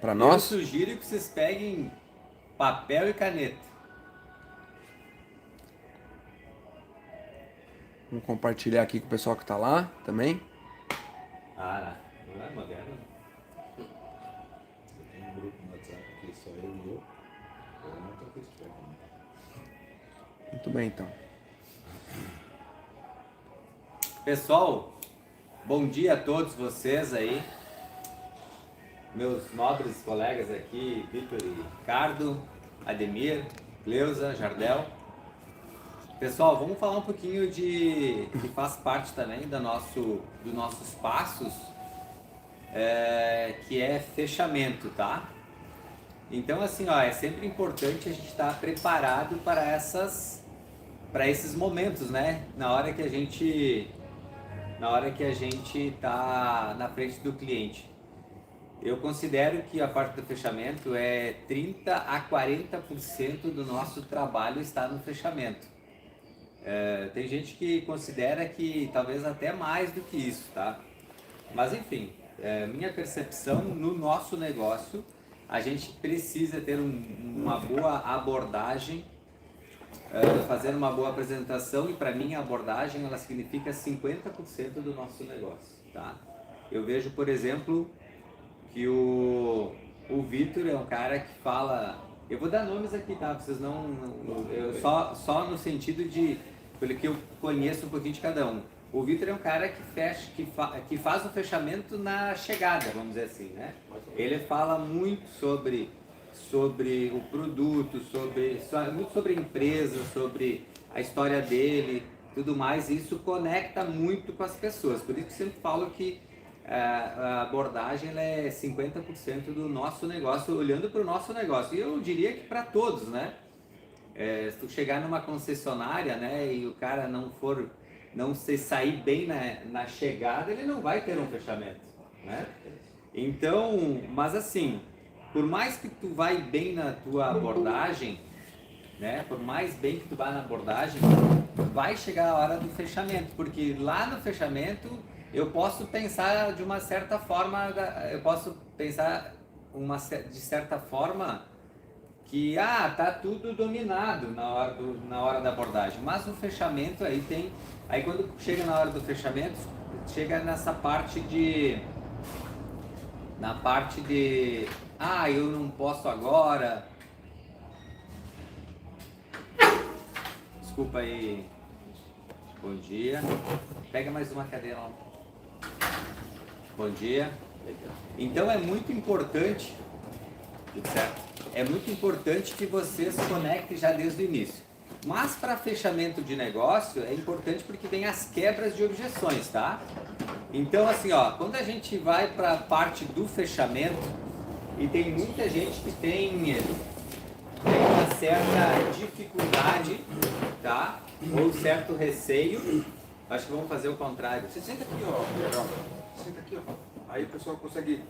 para nós. Eu sugiro que vocês peguem papel e caneta. Vamos compartilhar aqui com o pessoal que tá lá também. Ah, não é moderno. Eu tenho um grupo no WhatsApp aqui, só eu e eu. Eu não tô acreditando. Muito bem, então. Pessoal, bom dia a todos vocês aí. Meus nobres colegas aqui, Vitor e Ricardo, Ademir, Cleusa, Jardel. Pessoal, vamos falar um pouquinho que faz parte também dos nossos passos, que é fechamento, tá? Então, assim, ó, é sempre importante a gente estar preparado para esses momentos, né? Na hora que a gente está na frente do cliente. Eu considero que a parte do fechamento é 30 a 40% do nosso trabalho está no fechamento. Tem gente que considera que talvez até mais do que isso, tá? Mas enfim, minha percepção no nosso negócio, a gente precisa ter uma boa abordagem, fazer uma boa apresentação, e para mim a abordagem ela significa 50% do nosso negócio, tá? Eu vejo, por exemplo, que o Vitor é um cara que fala, eu vou dar nomes aqui, tá? Vocês eu só no sentido de, pelo que eu conheço um pouquinho de cada um. O Vitor é um cara que faz o fechamento na chegada, vamos dizer assim, né? Ele fala muito sobre o produto, muito sobre a empresa, sobre a história dele, tudo mais. E isso conecta muito com as pessoas. Por isso que eu sempre falo que a abordagem ela é 50% do nosso negócio, olhando para o nosso negócio. E eu diria que para todos, né? Se tu chegar numa concessionária, né, e o cara não se sair bem na chegada, ele não vai ter um fechamento, né? Então, mas assim, por mais que tu vai bem na tua abordagem, né, por mais bem que tu vá na abordagem, vai chegar a hora do fechamento, porque lá no fechamento eu posso pensar de uma certa forma, de certa forma que tá tudo dominado na hora da abordagem, mas o fechamento aí quando chega na hora do fechamento, chega nessa parte eu não posso agora, desculpa aí, bom dia, pega mais uma cadeira lá, bom dia. Então é muito importante, tudo certo? É muito importante que você se conecte já desde o início. Mas para fechamento de negócio é importante porque vem as quebras de objeções, tá? Então assim, ó, quando a gente vai para a parte do fechamento, e tem muita gente que tem uma certa dificuldade, tá? Ou certo receio, acho que vamos fazer o contrário. Você senta aqui, ó. Legal. Senta aqui, ó. Aí o pessoal consegue.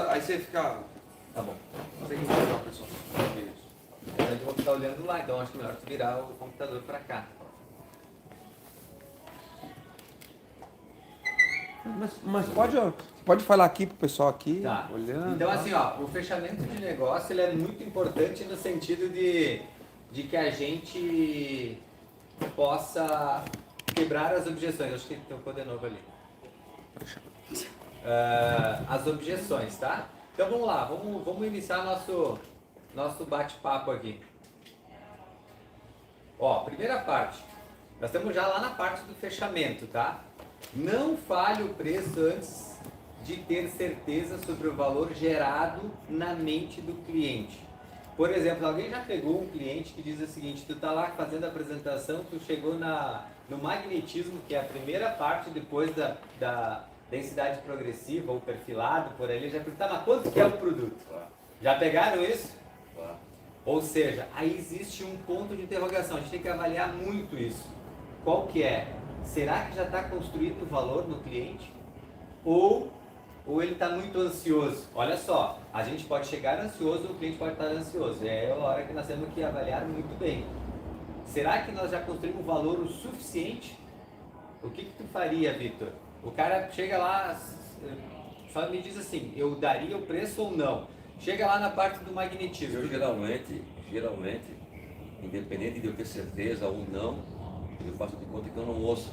Aí você fica. Tá bom. Consegue enxergar o pessoal. Isso. Eu vou ficar olhando lá, então acho que é melhor tu virar o computador para cá. Mas pode falar aqui pro pessoal aqui, Tá. olhando. Então assim, ó, o fechamento de negócio ele é muito importante no sentido de que a gente possa quebrar as objeções. Acho que tocou de novo ali. As objeções, tá? Então vamos lá, vamos iniciar nosso bate-papo aqui. Ó, primeira parte. Nós estamos já lá na parte do fechamento, tá? Não fale o preço antes de ter certeza sobre o valor gerado na mente do cliente. Por exemplo, alguém já pegou um cliente que diz o seguinte, tu tá lá fazendo a apresentação, tu chegou no magnetismo, que é a primeira parte depois da densidade progressiva ou perfilado, por ali, já perguntar, mas quanto que é o produto? Já pegaram isso? Ou seja, aí existe um ponto de interrogação, a gente tem que avaliar muito isso. Qual que é? Será que já está construído o valor no cliente? Ou ele está muito ansioso? Olha só, a gente pode chegar ansioso, o cliente pode estar ansioso. É a hora que nós temos que avaliar muito bem. Será que nós já construímos um valor o suficiente? O que tu faria, Vitor? O cara chega lá, só me diz assim, eu daria o preço ou não? Chega lá na parte do magnetismo. Eu geralmente, independente de eu ter certeza ou não, eu faço de conta que eu não ouço.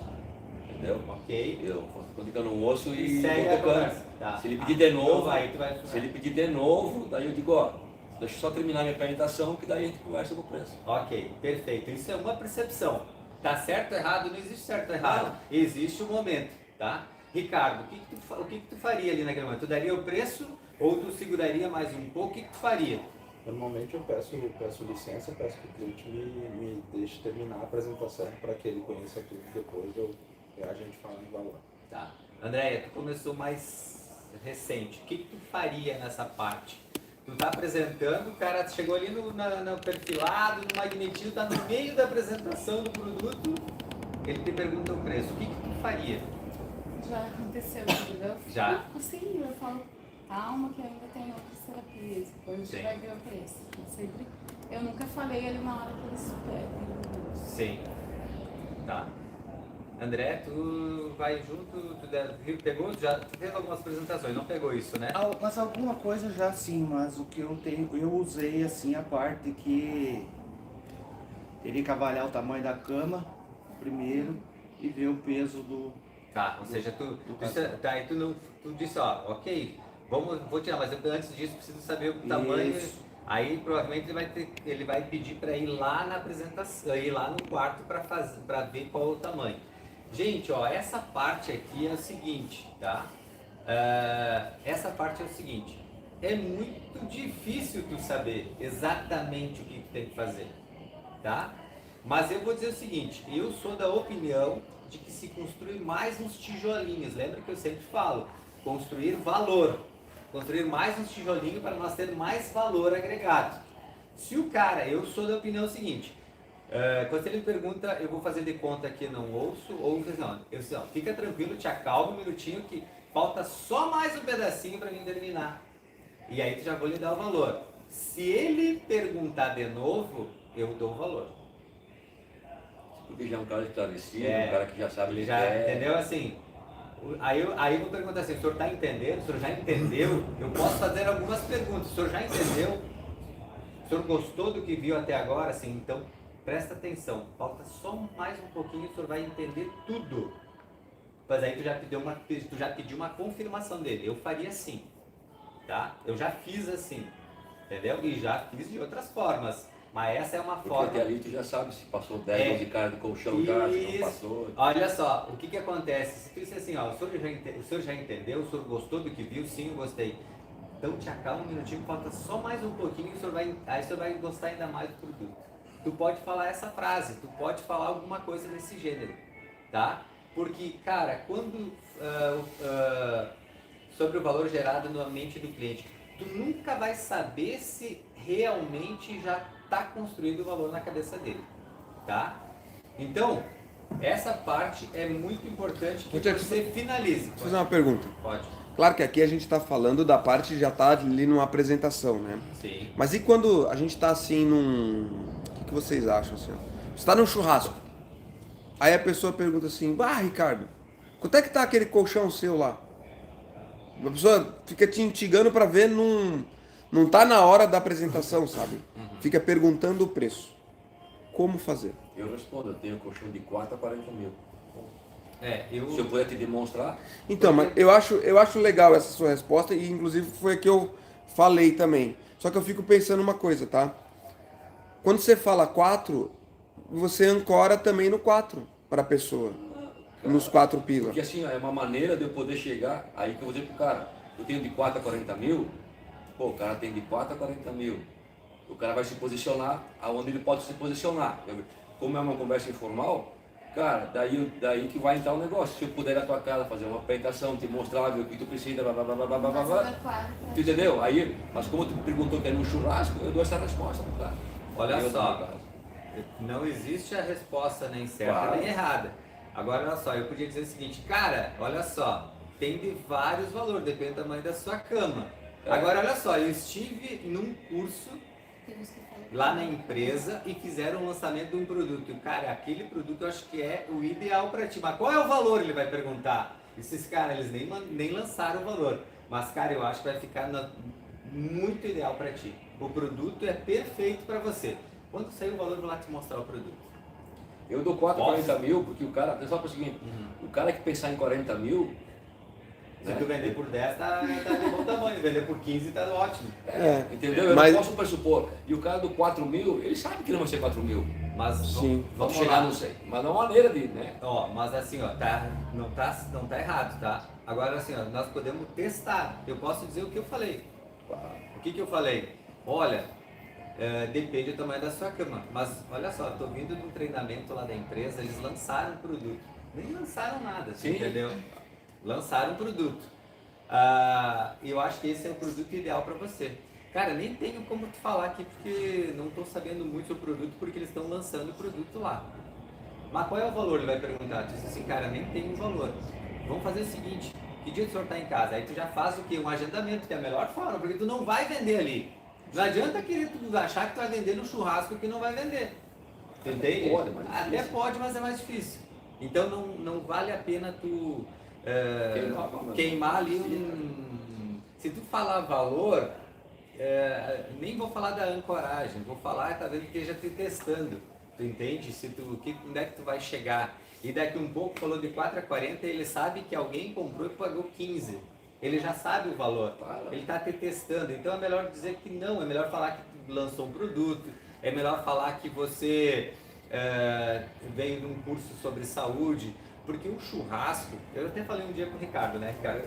Entendeu? Ok. Eu faço de conta que eu não ouço e segue vou a tocando. conversa. Tá. Se ele pedir de Então novo, vai, tu vai... se ele pedir de novo, daí eu digo, ó, deixa eu só terminar minha apresentação, que daí a gente conversa sobre o preço. Ok, perfeito. Isso é uma percepção. Tá certo ou errado? Não existe certo ou errado. Existe o momento, tá? Ricardo, o que tu faria ali naquele momento? Tu daria o preço ou tu seguraria mais um pouco? O que tu faria? Normalmente eu peço licença, peço que o cliente me deixe terminar a apresentação para que ele conheça tudo, depois a gente fala em valor. Tá. Andréia, tu começou mais recente. O que tu faria nessa parte? Tu tá apresentando, o cara chegou ali no perfilado, no magnetismo, tá no meio da apresentação do produto, ele te pergunta o preço. O que tu faria? Já aconteceu, entendeu? Já? Sim, eu falo, calma que ainda tem outras terapias, depois a Sim. gente vai ver o preço. Eu nunca falei ali na hora que eles pedem. Sim. Tá. André, tu vai junto, pegou? Já fez algumas apresentações, não pegou isso, né? Mas alguma coisa já sim, mas o que eu tenho, eu usei assim a parte que teria que avaliar o tamanho da cama primeiro e ver o peso do. Tá, ou seja, tu disse, ó, ok, vou tirar, mas antes disso preciso saber o tamanho. Isso. Aí provavelmente ele vai pedir para ir lá na apresentação, ir lá no quarto para ver qual é o tamanho. Gente, ó, essa parte aqui é o seguinte, tá? Essa parte é o seguinte, é muito difícil tu saber exatamente o que tu tem que fazer, tá? Mas eu vou dizer o seguinte, eu sou da opinião de que se construir mais uns tijolinhos, lembra que eu sempre falo, construir valor, construir mais uns tijolinhos para nós ter mais valor agregado. Se o cara, eu sou da opinião seguinte, quando ele me pergunta, eu vou fazer de conta que não ouço, ou não, eu sei, ó, fica tranquilo, te acalma um minutinho que falta só mais um pedacinho para mim terminar. E aí tu já vou lhe dar o valor. Se ele perguntar de novo, eu dou o valor. Porque já é um cara esclarecido, É, um cara que já sabe o Ele que já, quer. entendeu? Assim, aí eu vou perguntar assim, o senhor está entendendo? O senhor já entendeu? Eu posso fazer algumas perguntas. O senhor já entendeu? O senhor gostou do que viu até agora? Assim, então, presta atenção. Falta só mais um pouquinho, o senhor vai entender tudo. Mas aí tu já pediu uma confirmação dele. Eu faria assim, tá? Eu já fiz assim, entendeu? E já fiz de outras formas. Mas essa é uma Porque forma... até ali tu já sabe se passou 10 12 caras de colchão, cara, se não Isso. passou. Olha só, o que acontece? Se tu disser assim, ó, o senhor já entendeu, o senhor gostou do que viu? Sim, eu gostei. Então te acalma um minutinho, falta só mais um pouquinho e aí o senhor vai gostar ainda mais do produto. Tu pode falar essa frase, tu pode falar alguma coisa desse gênero, tá? Porque, cara, quando sobre o valor gerado na mente do cliente, tu nunca vai saber se realmente já está construído o valor na cabeça dele, tá? Então, essa parte é muito importante que você finalize. Vou fazer uma pergunta. Pode. Claro que aqui a gente está falando da parte que já está ali numa apresentação, né? Sim. Mas e quando a gente está assim num... O que vocês acham, assim? Você está num churrasco. Aí a pessoa pergunta assim, Ricardo, quanto é que tá aquele colchão seu lá? A pessoa fica te instigando para ver, não tá na hora da apresentação, sabe? Fica perguntando o preço. Como fazer? Eu respondo, eu tenho colchão de 4 a 40 mil. Eu... Se eu puder te demonstrar, Então, mas eu acho legal essa sua resposta e inclusive foi a que eu falei também. Só que eu fico pensando uma coisa, tá? Quando você fala 4, você ancora também no 4 para a pessoa. Nos 4 pila. porque assim, ó, é uma maneira de eu poder chegar, aí que eu vou dizer pro cara, eu tenho de 4 a 40 mil, pô, o cara tem de 4 a 40 mil. O cara vai se posicionar aonde ele pode se posicionar. Como é uma conversa informal, cara, daí que vai entrar o negócio. Se eu puder ir na tua casa fazer uma apresentação, te mostrar o que tu precisa, blá, blá, blá, blá, blá, blá, blá. Tu entendeu? Aí, mas como tu perguntou que é num churrasco, eu dou essa resposta pro cara. Olha Aí eu só, dou no caso. não existe a resposta nem certa Claro. nem errada. Agora, olha só, eu podia dizer o seguinte, cara, olha só, tem de vários valores, depende do tamanho da sua cama. Agora, olha só, eu estive num curso lá na empresa e fizeram o lançamento de um produto. Cara, aquele produto eu acho que é o ideal para ti. Mas qual é o valor? Ele vai perguntar. Esses caras, eles nem lançaram o valor. Mas, cara, eu acho que vai ficar muito ideal para ti. O produto é perfeito para você. Quando sair o valor, eu vou lá te mostrar o produto. Eu dou 40 mil, porque o cara, só para o seguinte, o cara que pensar em 40 mil, Se tu vender por 10, tá de bom tamanho. Vender por 15, tá ótimo. entendeu? Eu Mas- não posso pressupor. E o cara do 4 mil, ele sabe que não vai ser 4 mil. Mas Sim. Vamos vamos chegar, lá. não sei. Mas não é uma maneira de, né? Ó, mas assim, ó, não tá errado, tá? Agora assim, ó, nós podemos testar. Eu posso dizer o que eu falei. O que eu falei? Olha, depende do tamanho da sua cama. Mas olha só, eu tô vindo de um treinamento lá da empresa, eles lançaram um produto. Nem lançaram nada, Sim. entendeu? Lançaram um produto. E eu acho que esse é o produto ideal para você. Cara, nem tenho como te falar aqui porque não estou sabendo muito sobre o produto porque eles estão lançando o produto lá. Mas qual é o valor? Ele vai perguntar. Tu disse assim, cara, nem tem um valor. Vamos fazer o seguinte, que dia o senhor está em casa? Aí tu já faz o quê? Um agendamento, que é a melhor forma, porque tu não vai vender ali. Não adianta querer tu achar que tu vai vender no churrasco que não vai vender. Entende? Pode, mas é Até difícil. pode, mas é mais difícil. Então não vale a pena tu queimar ali um... Se tu falar valor, nem vou falar da ancoragem, vou falar talvez que esteja te testando. Tu entende? Onde é que tu vai chegar? E daqui um pouco falou de 4 a 40, ele sabe que alguém comprou e pagou 15. Ele já sabe o valor. Ele está te testando. Então é melhor dizer que não, é melhor falar que tu lançou um produto, é melhor falar que você veio de um curso sobre saúde, porque o churrasco, eu até falei um dia com o Ricardo, né, Ricardo?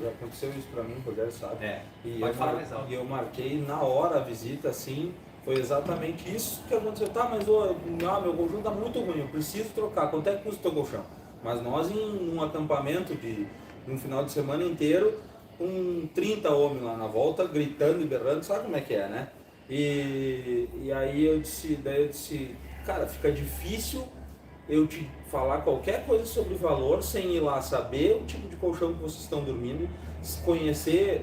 Já aconteceu isso pra mim, o Rogério sabe. E Pode eu falar mais alto. E eu marquei na hora a visita, assim, foi exatamente isso que aconteceu. Tá, mas meu colchão tá muito ruim, eu preciso trocar. Quanto é que custa o teu colchão? Mas nós em um acampamento de um final de semana inteiro, com 30 homens lá na volta, gritando e berrando, sabe como é que é, né? E aí eu disse, cara, fica difícil eu te falar qualquer coisa sobre valor sem ir lá saber o tipo de colchão que vocês estão dormindo, conhecer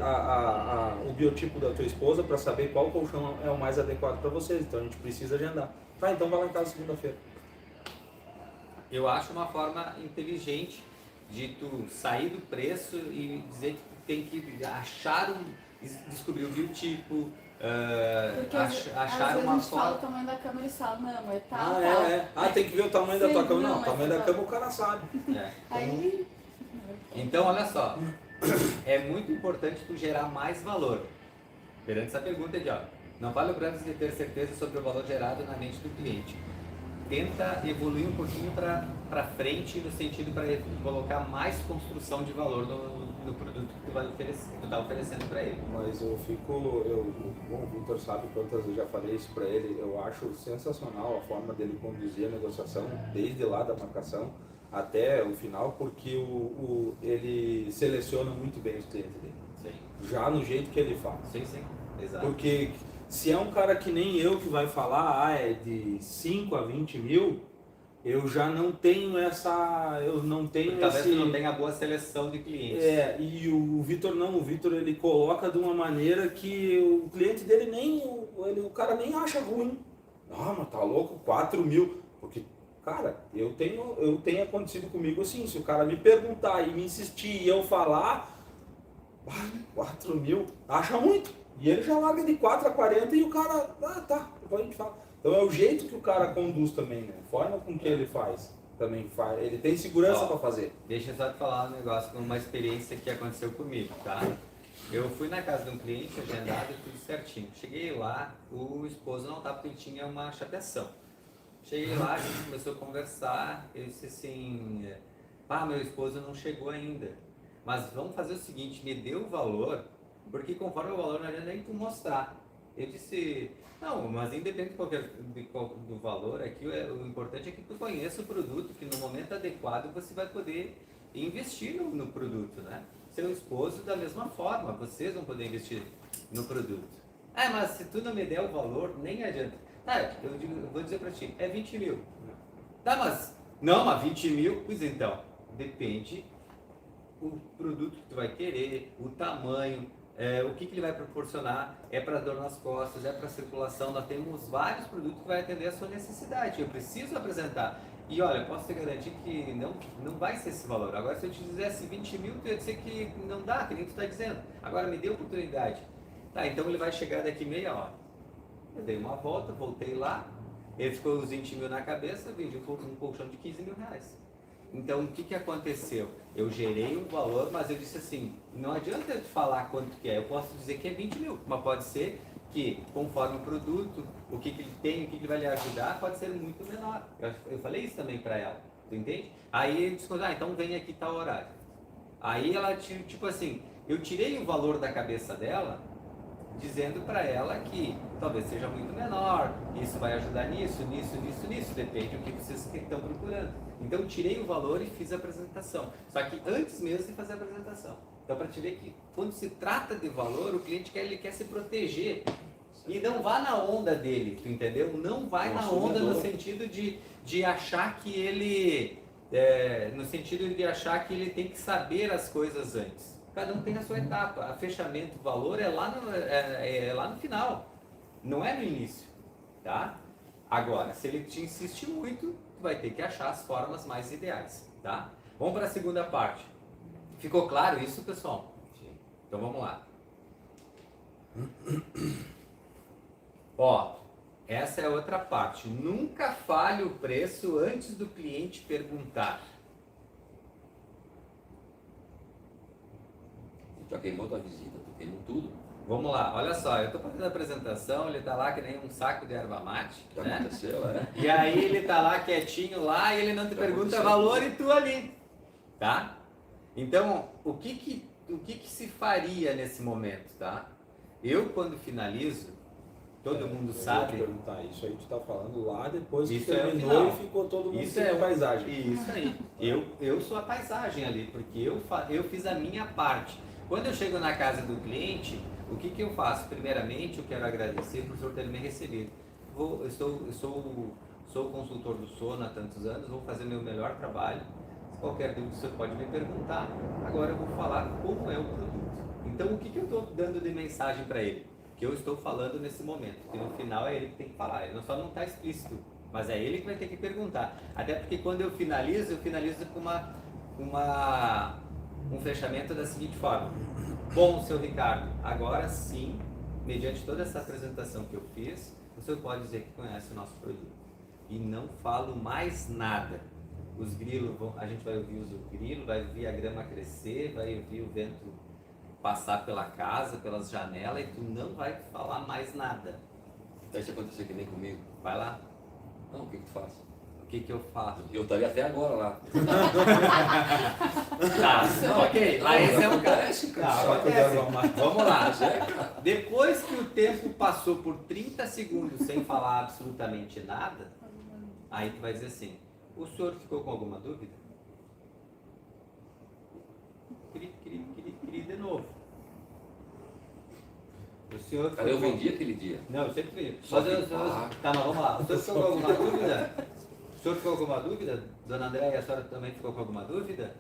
o biotipo da tua esposa para saber qual colchão é o mais adequado para vocês. Então a gente precisa agendar. Tá, então vai lá em casa segunda-feira. Eu acho uma forma inteligente de tu sair do preço e dizer que tu tem que achar descobrir o biotipo, Porque achar às vezes uma a gente fala o forma. tamanho da cama e eles falam, não, é tal, Tem que ver o tamanho da tua Sim, cama. não, Não, o mas tamanho tá da bom. cama o cara sabe. Aí, Então, olha só, é muito importante tu gerar mais valor. Perante essa pergunta aqui, ó, não vale o preço de ter certeza sobre o valor gerado na mente do cliente. Tenta evoluir um pouquinho para frente no sentido para colocar mais construção de valor no produto que tu vai oferecer, que tu tá oferecendo para ele. Mas o Vitor sabe quantas vezes eu já falei isso para ele, eu acho sensacional a forma dele conduzir a negociação, desde lá da marcação até o final, porque ele seleciona muito bem os clientes dele, Sim, já no jeito que ele fala. sim, exato. Porque se é um cara que nem eu que vai falar, é de 5 a 20 mil, eu já não tenho Porque talvez tu não tenha boa seleção de clientes. E o Vitor não, o Vitor ele coloca de uma maneira que o cliente dele o cara nem acha ruim. Ah, mas tá louco, 4 mil. Porque, cara, eu tenho acontecido comigo assim, se o cara me perguntar e me insistir e eu falar, 4 mil, acha muito. E ele já larga de 4 a 40 e o cara, tá, depois a gente fala. Então é o jeito que o cara conduz também, né? A forma com que ele faz, também faz. Ele tem segurança para fazer. Deixa eu só te falar um negócio, uma experiência que aconteceu comigo, tá? Eu fui na casa de um cliente, agendado, tudo certinho. Cheguei lá, o esposo não estava porque ele tinha uma chapeação. Cheguei lá, a gente começou a conversar, eu disse assim, meu esposo não chegou ainda. Mas vamos fazer o seguinte, me dê o valor, porque conforme o valor não adianta nem tu mostrar. Eu disse, não, mas independente do valor, aqui o importante é que tu conheça o produto, que no momento adequado você vai poder investir no produto, né? Seu esposo da mesma forma, vocês vão poder investir no produto. Mas se tu não me der o valor, nem adianta. Tá, eu vou dizer pra ti, é 20 mil. Tá, mas 20 mil, pois então, depende o produto que tu vai querer, o tamanho, o que ele vai proporcionar, é para dor nas costas, é para circulação, nós temos vários produtos que vai atender a sua necessidade, eu preciso apresentar. E olha, posso te garantir que não vai ser esse valor. Agora, se eu te dissesse 20 mil, tu ia dizer que não dá, que nem tu está dizendo. Agora, me dê oportunidade. Tá, então ele vai chegar daqui meia hora. Eu dei uma volta, voltei lá, ele ficou os 20 mil na cabeça, vendi um colchão de 15 mil reais. Então, o que aconteceu? Eu gerei um valor, mas eu disse assim, não adianta eu te falar quanto que é, eu posso dizer que é 20 mil, mas pode ser que, conforme o produto, o que ele tem, o que ele vai lhe ajudar, pode ser muito menor. Eu falei isso também para ela, tu entende? Aí ele disse, então vem aqui tal horário. Aí ela, tipo assim, eu tirei o valor da cabeça dela, dizendo para ela que talvez seja muito menor, isso vai ajudar nisso, depende do que vocês estão procurando. Então eu tirei o valor e fiz a apresentação, só que antes mesmo de fazer a apresentação. Então para te ver que quando se trata de valor, o cliente ele quer se proteger e não vá na onda dele, tu entendeu? Não vai na onda no sentido de achar que ele, no sentido de achar que ele tem que saber as coisas antes. Cada um tem a sua etapa. A fechamento, o valor é lá no final, não é no início, tá? Agora, se ele te insiste muito, tu vai ter que achar as formas mais ideais, tá? Vamos para a segunda parte. Ficou claro isso, pessoal? Sim. Então vamos lá. Ó, essa é outra parte. Nunca fale o preço antes do cliente perguntar. Já queimou tua visita, tu queimou tudo. Vamos lá, olha só, eu estou fazendo a apresentação, ele está lá que nem um saco de erva mate, Já né? aconteceu, E aí ele está lá quietinho lá e ele não te pergunta valor e tu ali, tá? Então, o que se faria nesse momento, tá? Eu quando finalizo, todo mundo sabe... Eu vou te perguntar, isso aí tu tá falando lá depois que Isso terminou e ficou todo mundo isso sem é a paisagem. Isso aí. Eu sou a paisagem ali, porque eu fiz a minha parte. Quando eu chego na casa do cliente, o que eu faço? Primeiramente, eu quero agradecer por o senhor ter me recebido. Eu sou consultor do sono há tantos anos, vou fazer meu melhor trabalho. Se qualquer dúvida, o senhor pode me perguntar. Agora eu vou falar como é o produto. Então, o que eu estou dando de mensagem para ele? Que eu estou falando nesse momento. Que no final é ele que tem que falar. Ele só não está explícito, mas é ele que vai ter que perguntar. Até porque quando eu finalizo com um fechamento da seguinte forma. Bom, seu Ricardo, agora sim, mediante toda essa apresentação que eu fiz, o senhor pode dizer que conhece o nosso produto. E não falo mais nada. Os grilos, a gente vai ouvir os grilos, vai ouvir a grama crescer, vai ouvir o vento passar pela casa, pelas janelas, e tu não vai falar mais nada. Deixa acontecer que nem comigo. Vai lá. Não, o que tu faz? O que eu faço? Eu estaria até agora lá. Tá, ok. Lá esse é um cara. Só que eu vou arrumar. Vamos lá. Depois que o tempo passou por 30 segundos sem falar absolutamente nada, aí tu vai dizer assim, o senhor ficou com alguma dúvida? Cri de novo. O senhor Cara, eu vendi aquele dia. Não, eu sempre vendi. Só que- Tá, mas vamos lá. O senhor ficou com alguma dúvida? O senhor ficou com alguma dúvida? Dona Andréia, a senhora também ficou com alguma dúvida?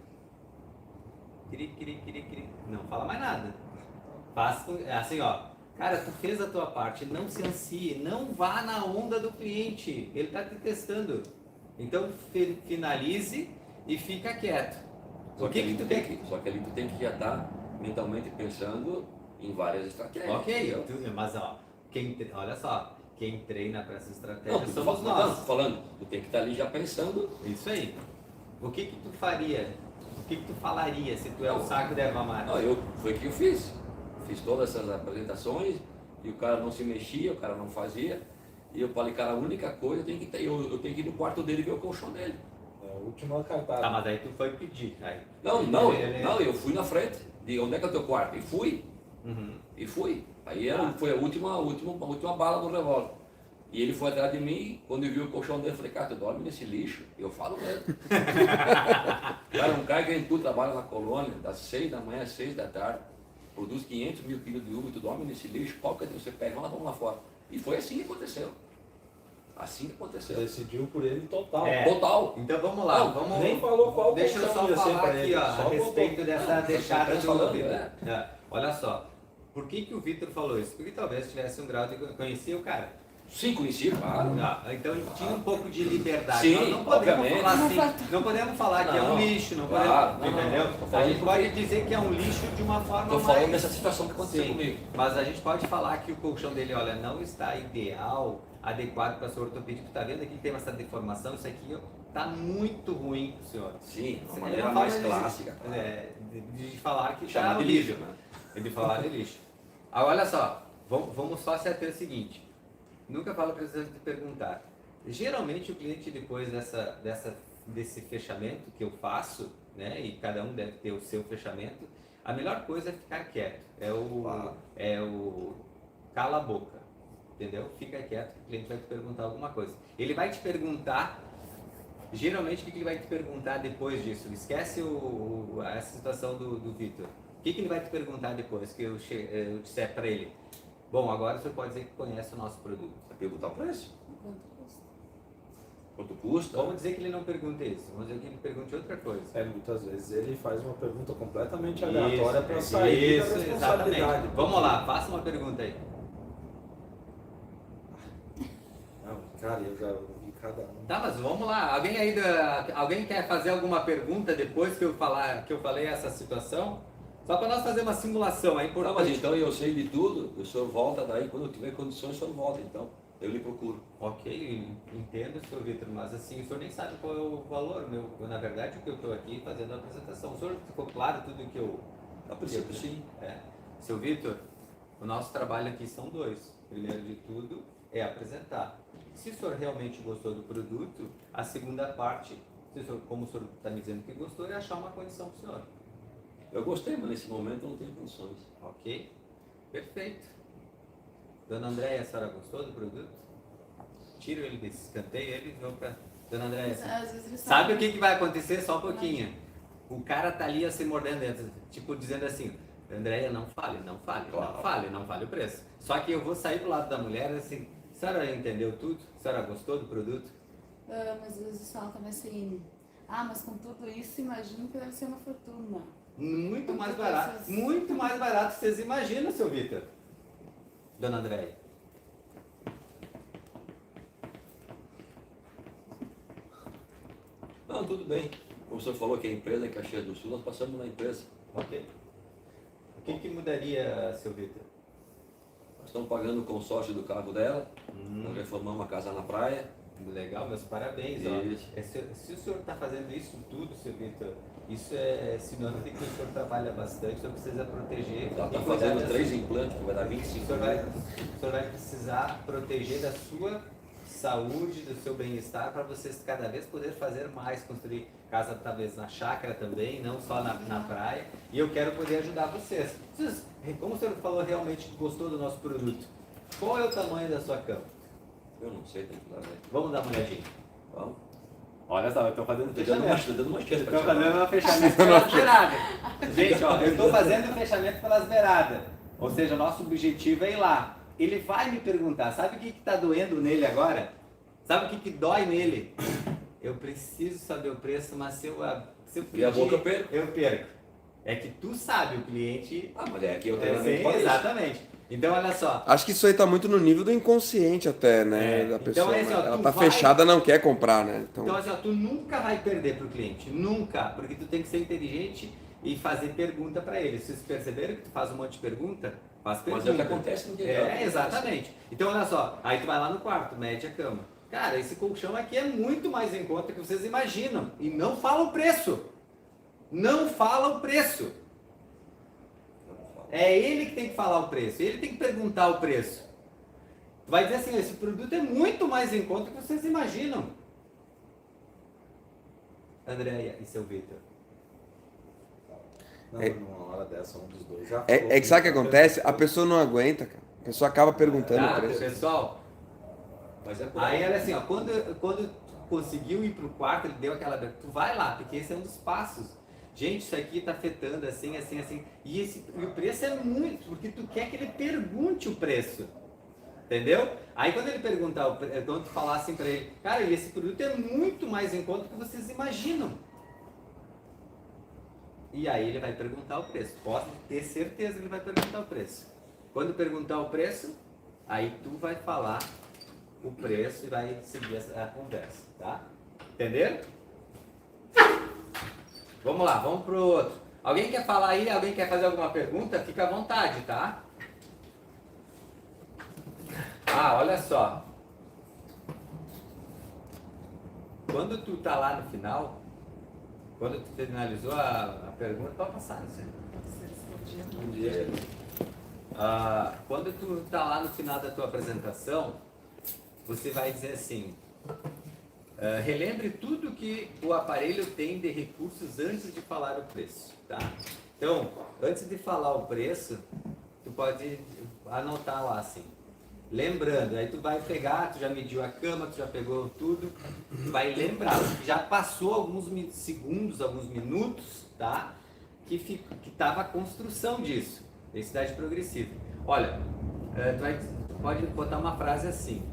Cri. Não fala mais nada. Faz assim, ó. Cara, tu fez a tua parte, não se ansie, não vá na onda do cliente. Ele tá te testando. Então finalize e fica quieto. Só O que tu tem que... Só que ali tu tem que já estar mentalmente pensando em várias estratégias. Ok, entendeu? mas ó, olha só, quem treina para essa Não, estratégia tu somos tô nós. falando, tu tem que estar ali já pensando. Isso aí. O que tu faria? O que tu falaria se tu é o saco de erva mate? Não, foi o que eu fiz. Fiz todas essas apresentações e o cara não se mexia, o cara não fazia. E eu falei, cara, a única coisa eu tenho que ir no quarto dele e ver o colchão dele. É a última cartada. Tá, mas aí tu foi pedir. Aí. Não, eu fui na frente. De onde é que é o teu quarto? E fui. Uhum. E fui. Aí foi a última bala do revólver. E ele foi atrás de mim, quando eu vi o colchão dele, eu falei, cara, tu dorme nesse lixo? Eu falo mesmo. Cara, um cara que tu trabalha na colônia, das 6 da manhã às 6 da tarde, produz 500 mil quilos de uva e tu dorme nesse lixo, qual que é teu? Você pega, vamos lá fora. E foi assim que aconteceu. Assim que aconteceu. Decidiu por ele total. É. Total. Então vamos lá, Não, vamos... nem falou qual Deixa eu colchão só ia ser falar pra aqui, ele, ó, só a botou. respeito dessa deixada do falando, Vitor. né? Olha só, por que o Vitor falou isso? Porque talvez tivesse um grau de... Conhecia o cara. 5 em si, claro. Então tinha um pouco de liberdade. Sim, Nós não podemos obviamente. falar assim, não podemos falar que é um Não, lixo, não claro, podemos, não, entendeu? tô A falando gente porque- pode dizer que é um lixo de uma forma Estou falando mais... dessa situação que aconteceu Sim, comigo. mas a gente pode falar que o colchão dele, olha, não está ideal, adequado para o seu ortopédico. Tá vendo aqui que tem essa deformação? Isso aqui tá muito ruim pro senhor. Sim, uma Ele maneira não mais fala clássica. de falar que Chama tá de horrível. lixo, né? De falar de lixo. Agora, olha só, vamos só se ater o seguinte. Nunca falo para vocês de perguntar. Geralmente o cliente, depois desse fechamento que eu faço, né, e cada um deve ter o seu fechamento, a melhor coisa é ficar quieto. É o cala a boca, entendeu? Fica quieto que o cliente vai te perguntar alguma coisa. Ele vai te perguntar, geralmente o que ele vai te perguntar depois disso? Esquece essa situação do Vitor. O que ele vai te perguntar depois que eu disser para ele? Bom, agora você pode dizer que conhece o nosso produto. Vai perguntar o preço. Quanto custa? Quanto custa? Vamos dizer que ele não pergunte isso, vamos dizer que ele pergunte outra coisa. Muitas vezes ele faz uma pergunta completamente aleatória para Isso, sair da isso, responsabilidade. exatamente. Vamos lá, faça uma pergunta aí. Não, cara, eu já ouvi cada um. Tá, mas vamos lá. Alguém quer fazer alguma pergunta depois que eu falei essa situação? Só para nós fazer uma simulação, é Não, importante. mas então eu sei de tudo, o senhor volta daí, quando eu tiver condições, o senhor volta, então. Eu lhe procuro. Ok, entendo, senhor Vitor, mas assim, o senhor nem sabe qual é o valor meu. Na verdade, o que eu estou aqui fazendo a apresentação. O senhor ficou claro tudo que eu... A princípio, sim. Seu Vitor, o nosso trabalho aqui são dois. Primeiro de tudo é apresentar. Se o senhor realmente gostou do produto, a segunda parte, como o senhor está me dizendo que gostou, é achar uma condição para o senhor. Eu gostei, mas nesse momento eu não tenho condições. Ok? Perfeito. Dona Andréia, a senhora gostou do produto? Tiro ele desse escanteio, ele vão para... Dona Andréia, Às vezes eles sabe falam- o que vai acontecer? Só um pouquinho. O cara tá ali se mordendo dentro, tipo dizendo assim, Andréia, não fale, não fale, Claro. não fale, não fale o preço. Só que eu vou sair do lado da mulher assim, a senhora entendeu tudo? A senhora gostou do produto? mas às vezes falam também assim, mas com tudo isso, imagino que deve ser uma fortuna. Muito mais Quanto barato, vocês- muito mais barato que vocês imaginam, seu Vitor. Dona Andréia. Não, tudo bem. Como o senhor falou que a empresa é Caxias do Sul, nós passamos na empresa. Ok. O que mudaria, seu Vitor? Nós estamos pagando o consórcio do carro dela, nós reformamos uma casa na praia. Legal, meus parabéns. Isso. Ó. Se o senhor está fazendo isso tudo, seu Vitor, isso é sinônimo de que o senhor trabalha bastante, o senhor precisa proteger. Ela está e cuidar fazendo da 3 sua- implantes, que vai dar O 25 senhor, mil. o senhor vai precisar proteger da sua saúde, do seu bem-estar, para vocês cada vez poder fazer mais, construir casa talvez na chácara também, não só na praia. E eu quero poder ajudar vocês. Como o senhor falou realmente que gostou do nosso produto, qual é o tamanho da sua cama? Eu não sei, tem que dar, né? Vamos dar uma olhadinha. Vamos. Olha só, eu estou fazendo Estou dando uma chance para Estou fazendo um fechamento pelas beiradas. Gente, ó, eu estou fazendo um fechamento pelas beiradas. Ou seja, o nosso objetivo é ir lá. Ele vai me perguntar, sabe o que está doendo nele agora? Sabe o que dói nele? Eu preciso saber o preço, mas se eu E a boca eu perco. eu perco. É que tu sabe, o cliente... mas é aqui eu Sim, treinamento para isso. exatamente. Então, olha só. Acho que isso aí tá muito no nível do inconsciente até, né? Da Então, pessoa. é assim, ó, Ela tu tá vai- fechada, não quer comprar, né? Então, assim, ó, tu nunca vai perder pro cliente, nunca, porque tu tem que ser inteligente e fazer pergunta para ele. Vocês perceberam que tu faz um monte de pergunta? Faz Mas pergunta. é o que acontece no dia a dia. É, exatamente. Então, olha só, aí tu vai lá no quarto, mede a cama. Cara, esse colchão aqui é muito mais em conta que vocês imaginam. E não fala o preço. Não fala o preço. É ele que tem que falar o preço, ele tem que perguntar o preço. Tu vai dizer assim, esse produto é muito mais em conta que vocês imaginam. Andréia e seu Vitor. Não, É- numa hora dessa, um dos dois já É, falou é que sabe o que a acontece? A pessoa não aguenta, cara. A pessoa acaba perguntando o Tá, preço. pessoal? Mas é por Aí olha assim, ó, quando tu conseguiu ir pro quarto, ele deu aquela... Tu vai lá, porque esse é um dos passos. Gente, isso aqui tá afetando assim, assim, assim. E o preço é muito, porque tu quer que ele pergunte o preço. Entendeu? Aí quando ele perguntar, quando tu falar assim pra ele, cara, esse produto é muito mais em conta do que vocês imaginam. E aí ele vai perguntar o preço. Pode ter certeza que ele vai perguntar o preço. Quando perguntar o preço, aí tu vai falar o preço e vai seguir a conversa, tá? Entenderam? Vamos lá, vamos pro outro. Alguém quer falar aí? Alguém quer fazer alguma pergunta? Fica à vontade, tá? Ah, olha só. Quando tu tá lá no final, quando tu finalizou a pergunta, pode passar, não sei. Um dia, Quando tu tá lá no final da tua apresentação, você vai dizer assim, relembre tudo que o aparelho tem de recursos antes de falar o preço, tá? Então, antes de falar o preço, tu pode anotar lá assim, lembrando, aí tu vai pegar, tu já mediu a cama, tu já pegou tudo, tu vai lembrar, já passou alguns segundos, alguns minutos, tá? Que estava a construção disso, densidade progressiva. Olha, tu pode botar uma frase assim,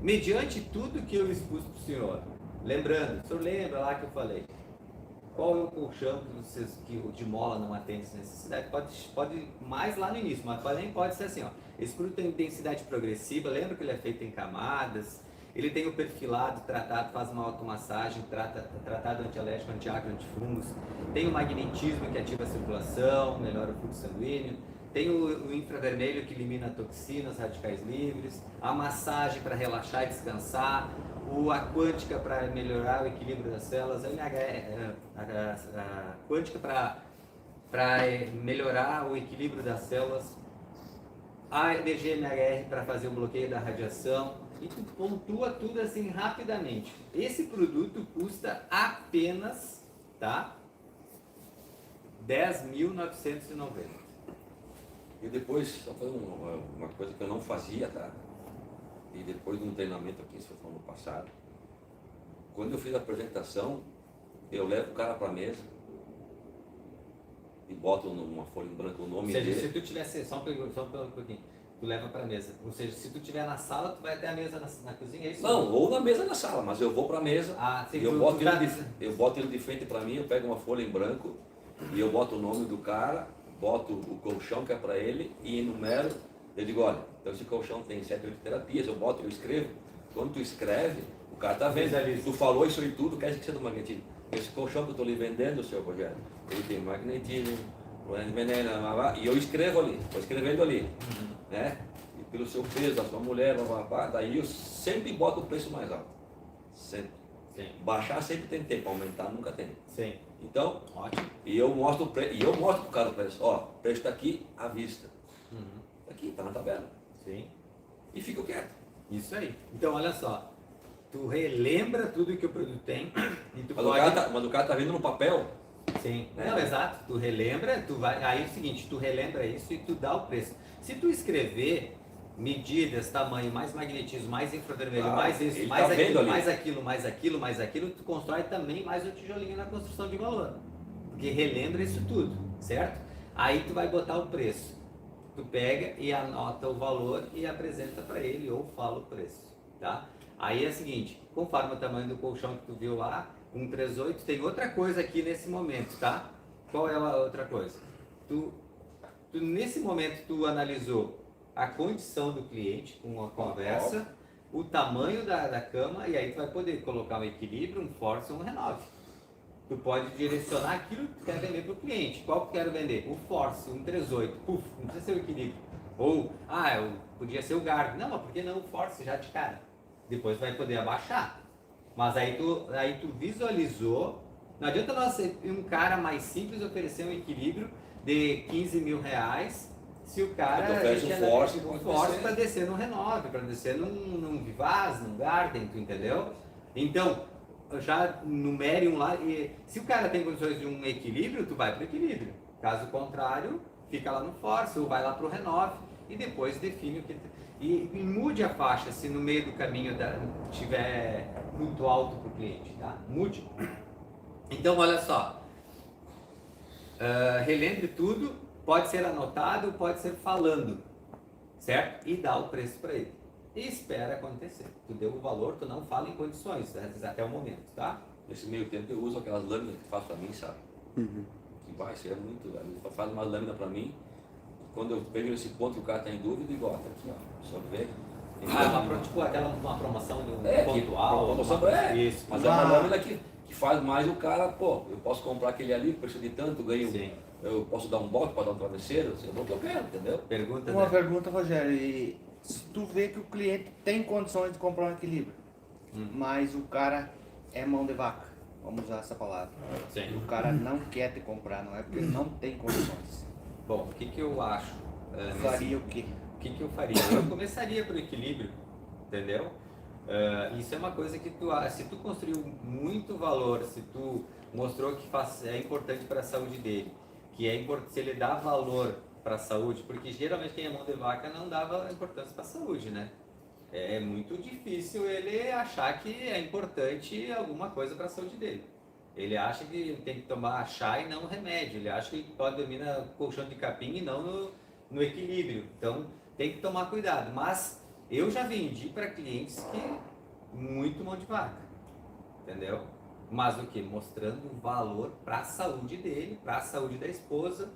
mediante tudo que eu expus para o senhor, lembrando, o senhor lembra lá que eu falei, qual é o colchão que o de mola não atende essa necessidade? Pode mais lá no início, mas também pode ser assim, ó, esse produto tem densidade progressiva, lembra que ele é feito em camadas, ele tem o perfilado, tratado, faz uma automassagem, tratado antialérgico, antiácido, antifungos, tem o magnetismo que ativa a circulação, melhora o fluxo sanguíneo, tem o infravermelho que elimina toxinas, radicais livres, a massagem para relaxar e descansar, a quântica para melhorar o equilíbrio das células, a quântica para melhorar o equilíbrio das células, a energia MHR para fazer o bloqueio da radiação, e tu pontua tudo assim rapidamente. Esse produto custa apenas, tá? R$10.990. E depois, só fazer uma coisa que eu não fazia, tá? E depois de um treinamento aqui, isso foi no passado, quando eu fiz a apresentação, eu levo o cara para a mesa e boto numa folha em branco o nome Ou seja, dele. se tu tivesse, só um pouquinho, tu leva para a mesa. Ou seja, se tu estiver na sala, tu vai até a mesa na cozinha, é isso? Não, ou na mesa na sala, mas eu vou para a mesa Sim, e eu boto ele de frente para mim, eu pego uma folha em branco e eu boto o nome do cara, boto o colchão que é para ele e enumero. Eu digo, olha, então esse colchão tem 7, 8 terapias, eu escrevo. Quando tu escreve, o cara tá vendo. Tu falou isso aí tudo, quer dizer que você é do magnetismo. Esse colchão que eu estou lhe vendendo, seu Rogério, ele tem magnetismo, veneno, e eu escrevo ali, estou escrevendo ali, né? E pelo seu peso, da sua mulher, daí eu sempre boto o preço mais alto. Sempre. Sim. Baixar sempre tem tempo, aumentar nunca tem. Sim. Então, Ótimo. e eu mostro o preço, e eu mostro pro cara o preço. Ó, o preço está aqui à vista. Tá aqui, tá na tabela. Sim. E fico quieto. Isso aí. Então, olha só. Tu relembra tudo que o produto tem e tu Mas, pode... mas o cara tá vendo no papel. Sim. Né? Não, exato. Tu relembra, tu vai... Aí é o seguinte, tu relembra isso e tu dá o preço. Se tu escrever medidas, tamanho, mais magnetismo, mais infravermelho, mais isso, ele mais tá aquilo, vendo ali. mais aquilo, mais aquilo, mais aquilo, tu constrói também mais um tijolinho na construção de valor. Porque relembra isso tudo, certo? Aí tu vai botar o preço. Tu pega e anota o valor e apresenta para ele ou fala o preço, tá? Aí é o seguinte, conforme o tamanho do colchão que tu viu lá, 138, tem outra coisa aqui nesse momento, tá? Qual é a outra coisa? Tu nesse momento tu analisou a condição do cliente com a conversa, o tamanho da cama, e aí tu vai poder colocar um equilíbrio, um force ou um renove. Tu pode direcionar aquilo que tu quer vender para o cliente. Qual que eu quero vender? O force, 138. Puf, não precisa ser o equilíbrio. Ou, podia ser o guard. Não, mas por que não o force já de cara? Depois vai poder abaixar. Mas aí tu visualizou. Não adianta nós, um cara mais simples, oferecer um equilíbrio de R$15.000 se o cara oferece um force para descer no renove, para descer num Vivaz, num Garden, tu entendeu? Então, já numere um lá, e se o cara tem condições de um equilíbrio, tu vai para o equilíbrio. Caso contrário, fica lá no force ou vai lá para o renove e depois define o que... E mude a faixa se no meio do caminho estiver muito alto para o cliente, tá? Mude. Então, olha só. Relembre tudo, pode ser anotado, pode ser falando, certo? E dá o preço para ele. E espera acontecer. Tu deu o valor, tu não fala em condições, até o momento, tá? Nesse meio tempo eu uso aquelas lâminas que faz para mim, sabe? Que vai ser muito, ele faz uma lâmina para mim. Quando eu pego nesse ponto que o cara está em dúvida, igual, tá aqui, ó, só vê. Tipo uma promoção de um Que pontual. promoção Isso. Mas é uma lâmina que faz mais o cara, pô, eu posso comprar aquele ali, preço de tanto, ganho. Sim. Eu posso dar um bote, posso dar um travesseiro, eu dou o que eu quero, entendeu? Pergunta, Uma né? pergunta, Rogério, e se tu vê que o cliente tem condições de comprar um equilíbrio, mas o cara é mão de vaca, vamos usar essa palavra. Sim. O cara não quer te comprar, não é porque ele não tem condições. Bom, o que eu acho? Faria o quê? O que eu faria? Eu começaria por equilíbrio, entendeu? Isso é uma coisa que se tu construiu muito valor, se tu mostrou que é importante para a saúde dele, que se ele dá valor para a saúde, porque geralmente quem é mão de vaca não dava importância para a saúde, né? É muito difícil ele achar que é importante alguma coisa para a saúde dele. Ele acha que ele tem que tomar chá e não remédio. Ele acha que ele pode dormir no colchão de capim e não no equilíbrio. Então tem que tomar cuidado. Mas eu já vendi para clientes que muito mão de vaca, entendeu? Mas o que? Mostrando valor para a saúde dele, para a saúde da esposa,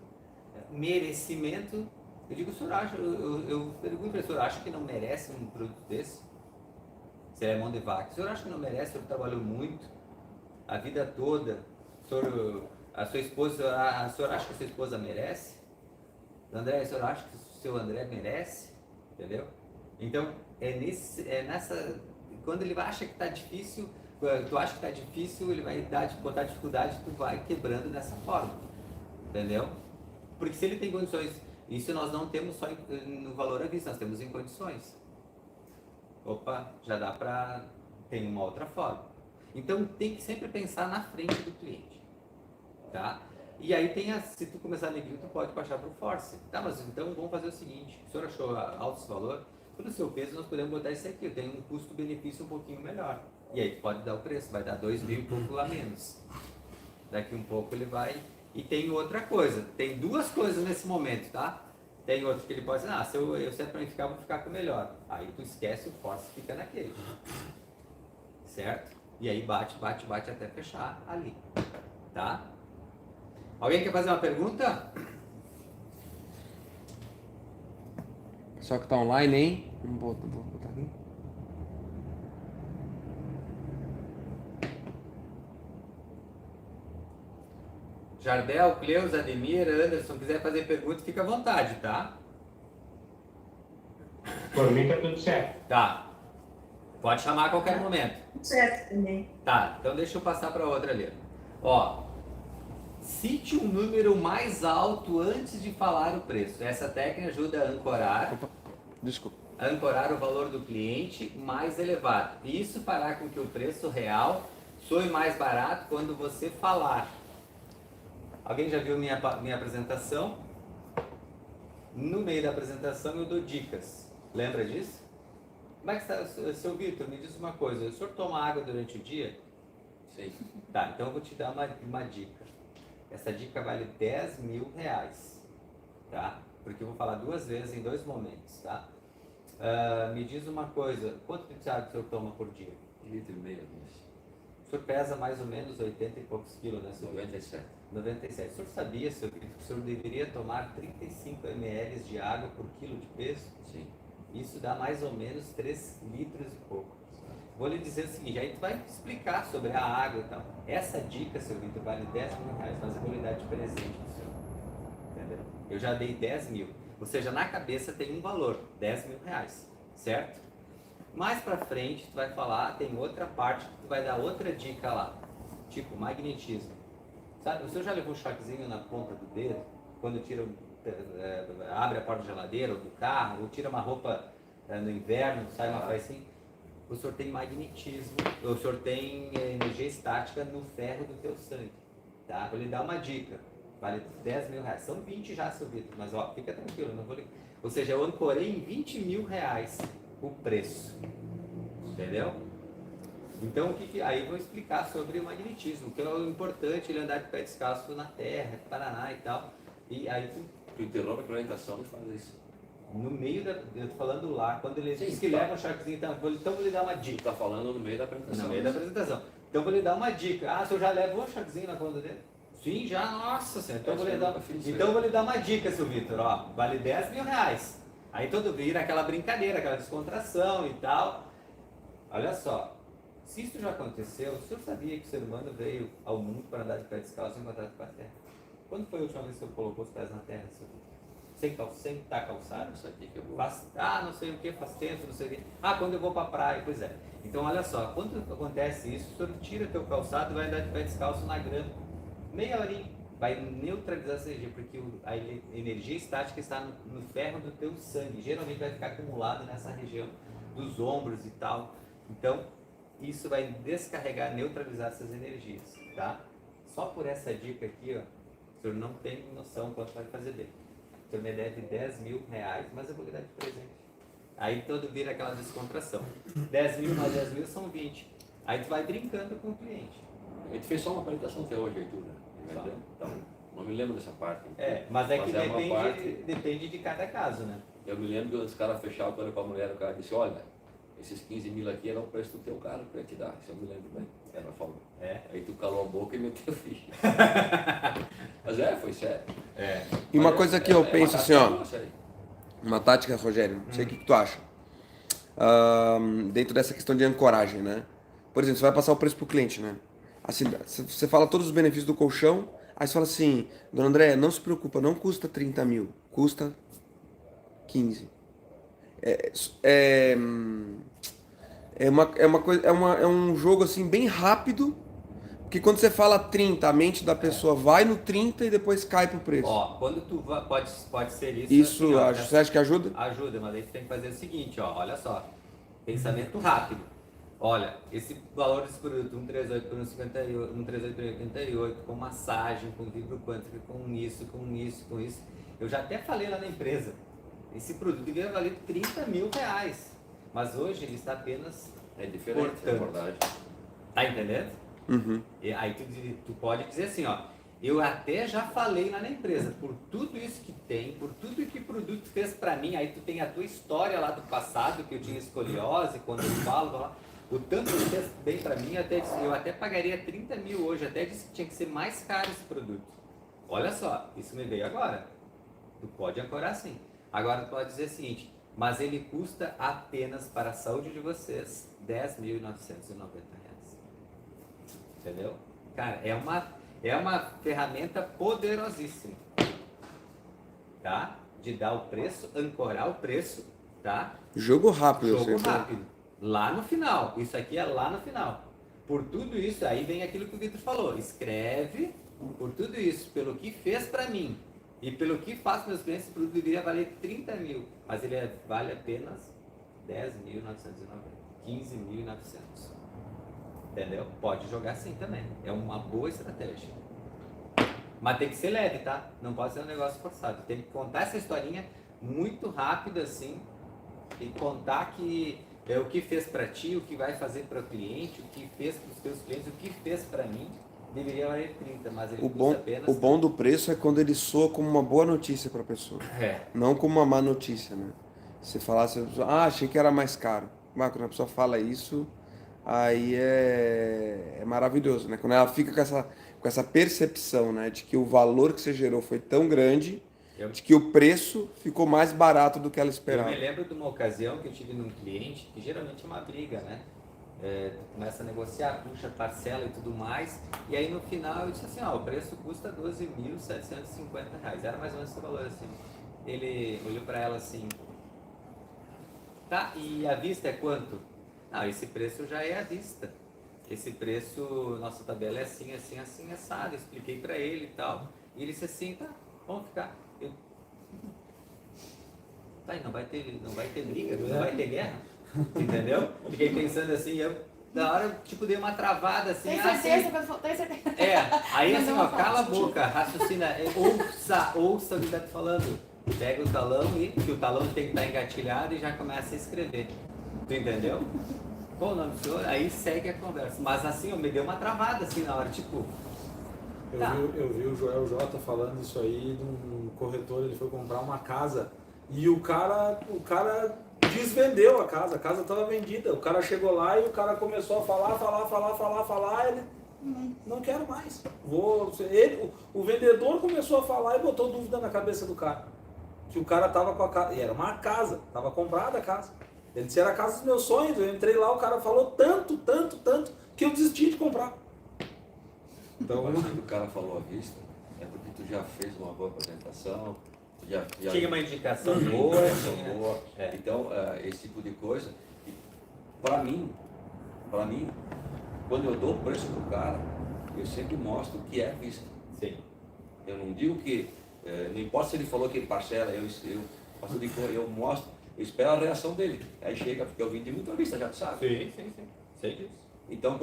merecimento. Eu digo, o senhor acha, eu pergunto para o senhor, acha que não merece um produto desse? Se ele é mão de vaca, o senhor acha que não merece? O senhor trabalhou muito, a vida toda, a sua esposa, o senhor acha que a sua esposa merece? André, o senhor acha que o seu André merece? Entendeu? Então, quando ele acha que está difícil, tu acha que está difícil, ele vai botar dificuldade, tu vai quebrando dessa forma, entendeu? Porque se ele tem condições, isso nós não temos só no valor à vista, nós temos em condições. Opa, já dá para... tem uma outra forma. Então tem que sempre pensar na frente do cliente, tá? E aí se tu começar a neguinho, tu pode baixar para o force. Tá, mas então vamos fazer o seguinte, o senhor achou alto esse valor? Pelo seu peso nós podemos botar isso aqui, eu tenho um custo-benefício um pouquinho melhor. E aí tu pode dar o preço, vai dar 2 mil e pouco a menos. Daqui um pouco ele vai... E tem outra coisa, tem duas coisas nesse momento, tá? Tem outro que ele pode dizer, se eu é para mim ficar, vou ficar com o melhor. Aí tu esquece o force e fica naquele. Certo? E aí bate até fechar ali. Tá? Alguém quer fazer uma pergunta? Pessoal que tá online, hein? Vou botar aqui. Jardel, Cleus, Ademir, Anderson, quiser fazer pergunta, fica à vontade, tá? Por mim tá tudo certo. Tá. Pode chamar a qualquer momento. Tudo certo também. Tá, então deixa eu passar para outra ali. Ó, cite um número mais alto antes de falar o preço. Essa técnica ajuda a ancorar. Desculpa. Ancorar o valor do cliente mais elevado. E isso fará com que o preço real soe mais barato quando você falar. Alguém já viu minha apresentação? No meio da apresentação eu dou dicas. Lembra disso? Como é que está, seu Vitor? Me diz uma coisa. O senhor toma água durante o dia? Sim. Tá, então eu vou te dar uma dica. Essa dica vale 10 mil reais. Tá? Porque eu vou falar 2 vezes em 2 momentos, tá? Me diz uma coisa. Quanto de água o senhor toma por dia? 1,5 litro. O senhor pesa mais ou menos 80 e poucos quilos, né, seu Vitor? 97. 97. O senhor sabia, seu Vitor, que o senhor deveria tomar 35 ml de água por quilo de peso? Sim. Isso dá mais ou menos 3 litros e pouco. Vou lhe dizer o seguinte, aí tu vai explicar sobre a água e tal. Essa dica, seu Vitor, vale 10 mil reais, mas eu vou lhe dar de presente pro senhor. Entendeu? Eu já dei 10 mil. Ou seja, na cabeça tem um valor, 10 mil reais, certo? Mais pra frente, tu vai falar, tem outra parte que tu vai dar outra dica lá. Tipo, magnetismo. Sabe, o senhor já levou um choquezinho na ponta do dedo? Quando tira, abre a porta da geladeira ou do carro, ou tira uma roupa no inverno, sai uma coisa assim? O senhor tem magnetismo, o senhor tem energia estática no ferro do teu sangue. Tá? Vou lhe dar uma dica. Vale 10 mil reais. São 20 já, seu Vitor, mas ó, fica tranquilo, não vou lhe... Ou seja, eu ancorei em 20 mil reais o preço. Entendeu? Então, aí eu vou explicar sobre o magnetismo, que é o importante, ele andar de pé descalço na terra, Paraná e tal. E aí Tu interrompe a orientação e faz isso. no meio eu tô falando lá, quando ele Sim, diz que tá. leva um choquezinho, então vou lhe dar uma Tu dica. tá falando no meio da apresentação. No meio da apresentação. Então vou lhe dar uma dica. Ah, o senhor já levou um choquezinho na ponta dele? Sim, já, nossa senhora. Então vou lhe dar uma dica, seu Vitor, ó, vale 10 mil reais. Aí todo vira aquela brincadeira, aquela descontração e tal. Olha só, se isso já aconteceu, o senhor sabia que o ser humano veio ao mundo para andar de pé descalço em contato com a terra? Quando foi a última vez que o senhor colocou os pés na terra? Sem estar calçado? Isso aqui que eu vou. Não sei o que, faz tempo, não sei o que. Ah, quando eu vou para a praia, pois é. Então olha só, quando acontece isso, o senhor tira teu calçado e vai andar de pé descalço na grama. Meia horinha. Vai neutralizar essa energia, porque a energia estática está no ferro do teu sangue. Geralmente vai ficar acumulado nessa região dos ombros e tal. Então, isso vai descarregar, neutralizar essas energias, tá? Só por essa dica aqui, ó, o senhor não tem noção quanto vai fazer bem. O senhor me deve 10 mil reais, mas eu vou lhe dar de presente. Aí todo vira aquela descontração. 10 mil mais 10 mil são 20. Aí tu vai brincando com o cliente. A gente fez só uma apresentação até hoje, Arthur, né? Então, Não me lembro dessa parte. mas é que uma parte. depende de cada caso, né? Eu me lembro que os caras fechavam com a mulher, o cara disse, olha, esses 15 mil aqui era o preço do teu carro que eu ia te dar. Isso eu me lembro bem. Ela falou. Aí tu calou a boca e meteu ficha. Mas foi sério. E uma coisa que eu penso assim, ó, nossa aí. uma tática, Rogério, não sei o que tu acha. Dentro dessa questão de ancoragem, né? Por exemplo, você vai passar o preço pro cliente, né? Assim, você fala todos os benefícios do colchão, aí você fala assim, dona Andréia, não se preocupa, não custa 30 mil, custa 15. É um jogo assim bem rápido, porque quando você fala 30, a mente da pessoa vai no 30 e depois cai pro preço. Ó, quando tu pode ser isso. Isso, assim, ó, você acha que ajuda? Ajuda, mas aí tu tem que fazer o seguinte, ó, olha só. Pensamento rápido. Olha, esse valor desse produto, 138 por 1,58, 138 por 88, com massagem, com vibro quântico, com isso, eu já até falei lá na empresa. Esse produto devia valer 30 mil reais, mas hoje ele está apenas... É diferente, é verdade. Tá entendendo? Uhum. E aí tu pode dizer assim, ó, eu até já falei lá na empresa, por tudo isso que tem, por tudo que o produto fez pra mim, aí tu tem a tua história lá do passado, que eu tinha escoliose, quando eu falo, o tanto que fez bem pra mim, eu até pagaria 30 mil hoje, até disse que tinha que ser mais caro esse produto. Olha só, isso me veio agora. Tu pode ancorar sim. Agora tu pode dizer o seguinte, mas ele custa apenas para a saúde de vocês R$10.990. Entendeu? Cara, é uma ferramenta poderosíssima, tá? De dar o preço, ancorar o preço, tá? Jogo rápido. Jogo rápido. Lá no final. Isso aqui é lá no final. Por tudo isso, aí vem aquilo que o Vitor falou. Escreve por tudo isso, pelo que fez pra mim e pelo que faz para meus clientes, esse produto deveria valer 30 mil, mas ele vale apenas 10.990, 15.900. Entendeu? Pode jogar assim também. É uma boa estratégia. Mas tem que ser leve, tá? Não pode ser um negócio forçado. Tem que contar essa historinha muito rápido assim e contar que é o que fez para ti, o que vai fazer para o cliente, o que fez para os teus clientes, o que fez para mim. Deveria valer 30, mas ele custa apenas... O bom do preço é quando ele soa como uma boa notícia para a pessoa. Não como uma má notícia, né? Você falasse, achei que era mais caro. Mas quando a pessoa fala isso, aí é maravilhoso, né? Quando ela fica com essa percepção, né? De que o valor que você gerou foi tão grande, de que o preço ficou mais barato do que ela esperava. Eu me lembro de uma ocasião que eu tive num cliente, que geralmente é uma briga, né? Tu começa a negociar, puxa parcela e tudo mais, e aí no final eu disse assim, o preço custa R$12.750, era mais ou menos esse valor assim. Ele olhou para ela assim, tá, e a vista é quanto? Não, esse preço já é à vista, esse preço, nossa tabela é assim, assim, assim, assado, eu expliquei para ele e tal, e ele disse assim, tá, vamos ficar, tá, e não vai ter briga, não vai ter guerra. Entendeu? Fiquei pensando assim, na hora eu tipo dei uma travada assim. Tem certeza? Tem certeza? Aí assim, cala a boca, raciocina, ouça o que tá te falando. Pega o talão que o talão tem que estar engatilhado e já começa a escrever. Tu entendeu? Qual o nome do senhor? Aí segue a conversa. Mas assim, eu me dei uma travada assim na hora, tipo. Eu vi o Joel J falando isso aí num corretor, ele foi comprar uma casa e o cara desvendeu a casa estava vendida. O cara chegou lá e o cara começou a falar, ele não quero mais. O vendedor começou a falar e botou dúvida na cabeça do cara. que o cara tava com a casa, e era uma casa, tava comprada a casa. Ele disse, era a casa dos meus sonhos, eu entrei lá, o cara falou tanto, que eu desisti de comprar. Então, Mas se o cara falou à vista, é porque tu já fez uma boa apresentação, tu já Tinha uma indicação boa, boa. boa. É. Então, esse tipo de coisa, para mim, quando eu dou o preço pro cara, eu sempre mostro o que é vista. Sim. Eu não digo que, não importa se ele falou que parcela, eu mostro, eu espero a reação dele. Aí chega, porque eu vim de muita vista, já tu sabe. Sim. Sei disso. Então,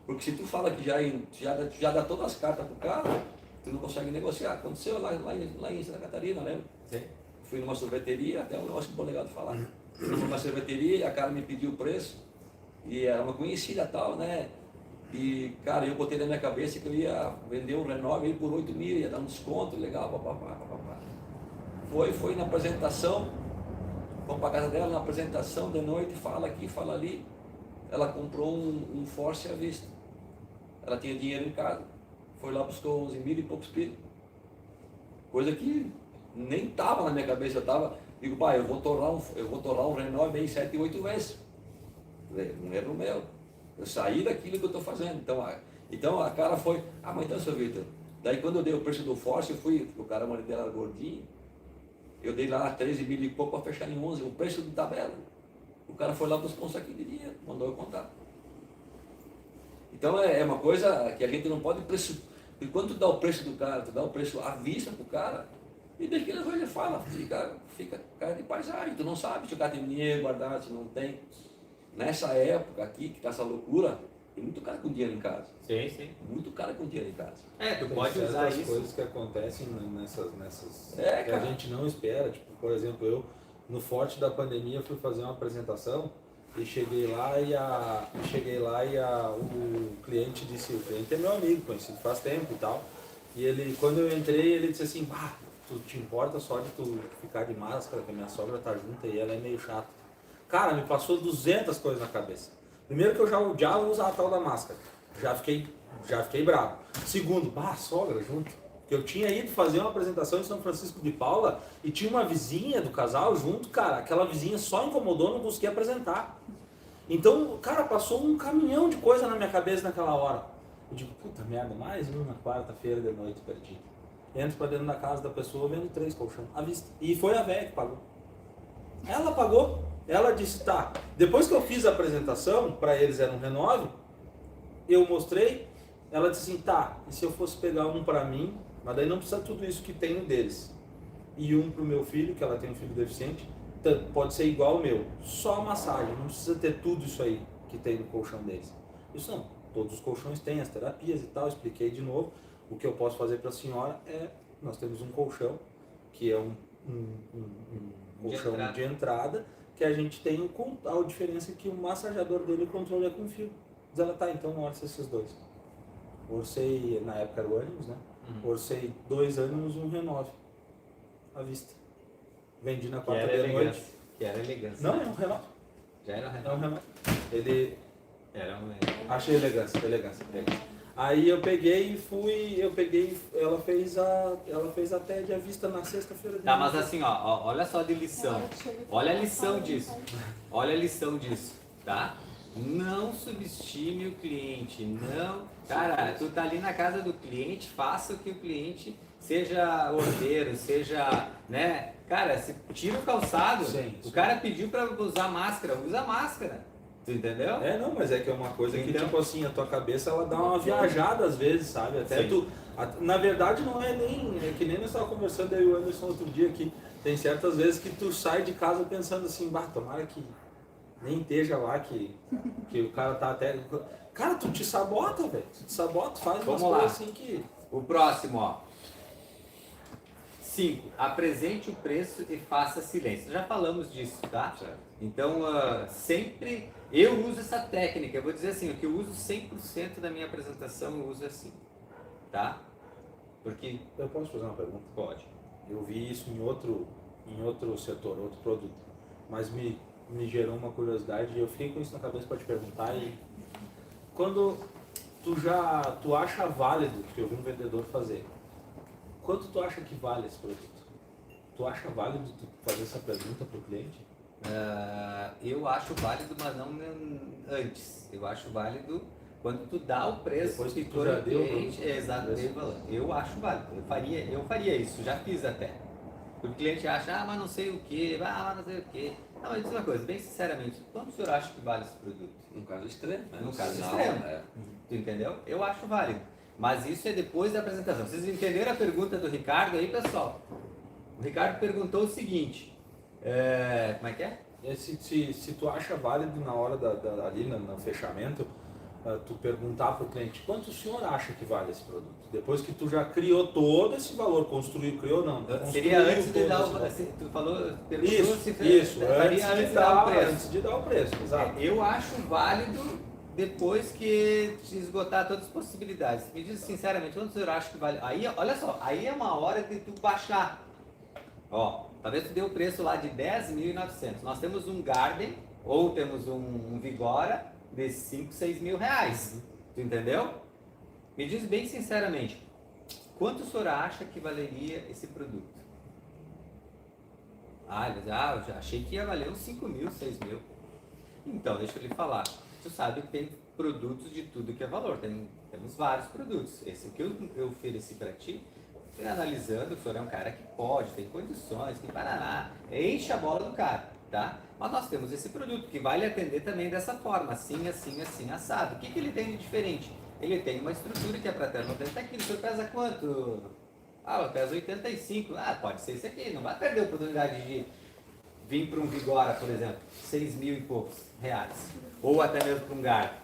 porque se tu fala que já dá todas as cartas pro cara, tu não consegue negociar. Aconteceu lá em Santa Catarina, lembra? Sim. Fui numa sorveteria, até um negócio bom legal de falar. Fui numa sorveteria e a cara me pediu o preço, e era uma conhecida tal, né? E, cara, eu botei na minha cabeça que eu ia vender um Renove por 8 mil, ia dar um desconto legal, papapá. Foi na apresentação, vamos para casa dela, na apresentação de noite, fala aqui, fala ali. Ela comprou um Force à vista. Ela tinha dinheiro em casa, foi lá, buscou 11 mil e poucos pilos. Coisa que nem estava na minha cabeça, digo, pai, eu vou torrar um Renove em 7, 8 vezes. Um erro meu. Eu saí daquilo que eu estou fazendo. Então a cara foi, mas então, seu Vitor, daí quando eu dei o preço do Force, o cara, a marido dela era gordinho, eu dei lá 13 mil e pouco para fechar em 11, o preço do tabela. O cara foi lá buscar um saquinho de dinheiro, mandou eu contar. Então é uma coisa que a gente não pode preço. E quando tu dá o preço do cara, tu dá o preço à vista pro cara, e desde que ele fala, fica cara de paisagem, tu não sabe se o cara tem dinheiro guardado, se não tem. Nessa época aqui, que tá essa loucura, tem muito cara com dinheiro em casa. Sim. Muito cara com dinheiro em casa. Tu tem pode usar certas isso. coisas que acontecem nessas que cara. a gente não espera. Tipo, por exemplo, eu, no forte da pandemia, fui fazer uma apresentação e cheguei lá e o cliente disse, o cliente é meu amigo, conhecido faz tempo e tal. E ele, quando eu entrei, ele disse assim, tu te importa só de tu ficar de máscara, que a minha sogra tá junto e ela é meio chata. Cara, me passou 200 coisas na cabeça. Primeiro que eu já odiava usar a tal da máscara. Já fiquei bravo. Segundo, sogra junto. Que eu tinha ido fazer uma apresentação em São Francisco de Paula e tinha uma vizinha do casal junto, cara. Aquela vizinha só incomodou, não consegui apresentar. Então, cara, passou um caminhão de coisa na minha cabeça naquela hora. Eu digo, puta merda, mais uma quarta-feira de noite perdido. Entro pra dentro da casa da pessoa, vendo 3 colchões à vista. E foi a velha que pagou. Ela pagou. Ela disse, tá. Depois que eu fiz a apresentação, para eles era um Renove, eu mostrei, ela disse assim, tá, e se eu fosse pegar um para mim, mas daí não precisa tudo isso que tem no deles, e um pro meu filho, que ela tem um filho deficiente, pode ser igual ao meu, só a massagem, não precisa ter tudo isso aí que tem no colchão deles. Isso não, todos os colchões têm as terapias e tal, expliquei de novo. O que eu posso fazer para a senhora é, nós temos um colchão, que é um colchão de entrada, que a gente tem a diferença que o massageador dele, o controle é com fio. Diz ela, tá, então orça esses 2. Orcei, na época era o Animus, né? Orcei 2 Animus, um Renove, à vista. Vendi na quarta da noite. Que era elegância. Não, é um Renove. Já era É um Renove. Ele... Era um... Achei elegância. Aí eu peguei e fui, ela fez a TED à vista na sexta-feira. Tá, mas assim, olha só de lição. Olha a lição disso. Olha a lição disso, tá? Não subestime o cliente, não... Cara, tu tá ali na casa do cliente, faça o que o cliente seja ordeiro, seja, né? Cara, se tira o calçado, o cara pediu pra usar máscara, usa máscara. Tu entendeu? Não, mas é que é uma coisa que, tipo assim, a tua cabeça, ela dá uma viajada às vezes, sabe? Até na verdade, não é nem... É que nem nós estávamos conversando aí o Anderson outro dia aqui. Tem certas vezes que tu sai de casa pensando assim, tomara que nem esteja lá, que o cara tá até... Cara, tu te sabota, velho. Tu te sabota, faz umas coisas assim que... O próximo, 5. Apresente o preço e faça silêncio. Já falamos disso, tá? Certo. Então, sempre eu uso essa técnica. Eu vou dizer assim, o que eu uso 100% da minha apresentação, eu uso assim, tá? Porque... Eu posso fazer uma pergunta? Pode. Eu vi isso em outro setor, outro produto. Mas me gerou uma curiosidade e eu fiquei com isso na cabeça para te perguntar. E quando tu acha válido, que eu vi um vendedor fazer, quanto tu acha que vale esse produto? Tu acha válido tu fazer essa pergunta pro cliente? Eu acho válido, mas não antes. Eu acho válido quando tu dá o preço Depois que tu for já o deu o cliente, preço. exato, dei valor. Eu acho válido. Eu faria isso, já fiz até. O cliente acha, mas não sei o que, mas não sei o que. Não, mas diz uma coisa, bem sinceramente, quanto o senhor acha que vale esse produto? No caso extremo, né? No caso Sinal, extremo. né? Tu entendeu? Eu acho válido. Mas isso é depois da apresentação. Vocês entenderam a pergunta do Ricardo aí, pessoal? O Ricardo perguntou o seguinte, como é que é? Se tu acha válido na hora ali no fechamento, tu perguntar para o cliente quanto o senhor acha que vale esse produto? Depois que tu já criou todo esse valor, criou não. Seria construiu antes de todo dar esse valor. tu falou, perguntou Isso, se antes antes de dar o preço. Antes de dar o preço, exato. Eu acho válido depois que esgotar todas as possibilidades. Me diz sinceramente, quanto o senhor acha que vale? Aí, olha só, aí é uma hora de tu baixar. Ó, talvez tu dê o preço lá de 10.900. Nós temos um Garden ou temos um Vigora de 5, 6 mil reais. Tu entendeu? Me diz bem sinceramente, quanto o senhor acha que valeria esse produto? Eu já achei que ia valer uns 5 mil, 6 mil. Então, deixa eu lhe falar. Tu sabe que tem produtos de tudo que é valor. Temos vários produtos. Esse que eu ofereci para ti, analisando, o senhor é um cara que pode, tem condições, que paraná. Enche a bola do cara, tá? Mas nós temos esse produto que vai lhe atender também dessa forma, assim, assim, assim, assado. O que ele tem de diferente? Ele tem uma estrutura que é para ter 90 quilos. O senhor pesa quanto? Eu peso 85. Pode ser isso aqui. Não vai perder a oportunidade de vir para um Vigora, por exemplo, 6 mil e poucos reais. Ou até mesmo para um Garden.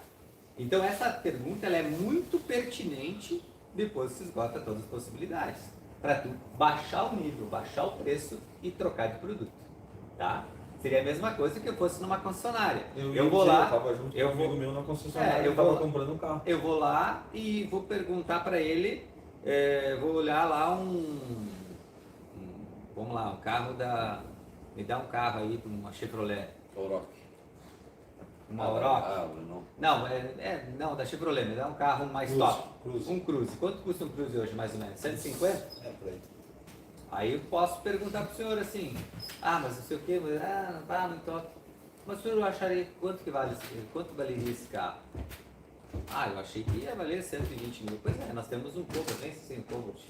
Então essa pergunta ela é muito pertinente depois que se esgota todas as possibilidades. Para tu baixar o nível, baixar o preço e trocar de produto. Tá? Seria a mesma coisa que eu fosse numa concessionária. Eu vou lá, eu tava junto com um amigo meu na concessionária, eu eu tava vou- comprando um carro. eu vou lá e vou perguntar para ele, vou olhar lá vamos lá, um carro me dá um carro aí, uma Chevrolet, Oroch. uma Oroch. Não. Não, não, da Chevrolet, me dá um carro mais Cruze, top. Cruze. Um Cruze. Quanto custa um Cruze hoje, mais ou menos? 150? Por aí. Aí eu posso perguntar pro senhor assim, mas não sei o que, não tá muito top. Mas o senhor acharia quanto valeria esse carro? Eu achei que ia valer 120 mil. Pois é, nós temos um Cobalt, nem sei se tem um Cobalt.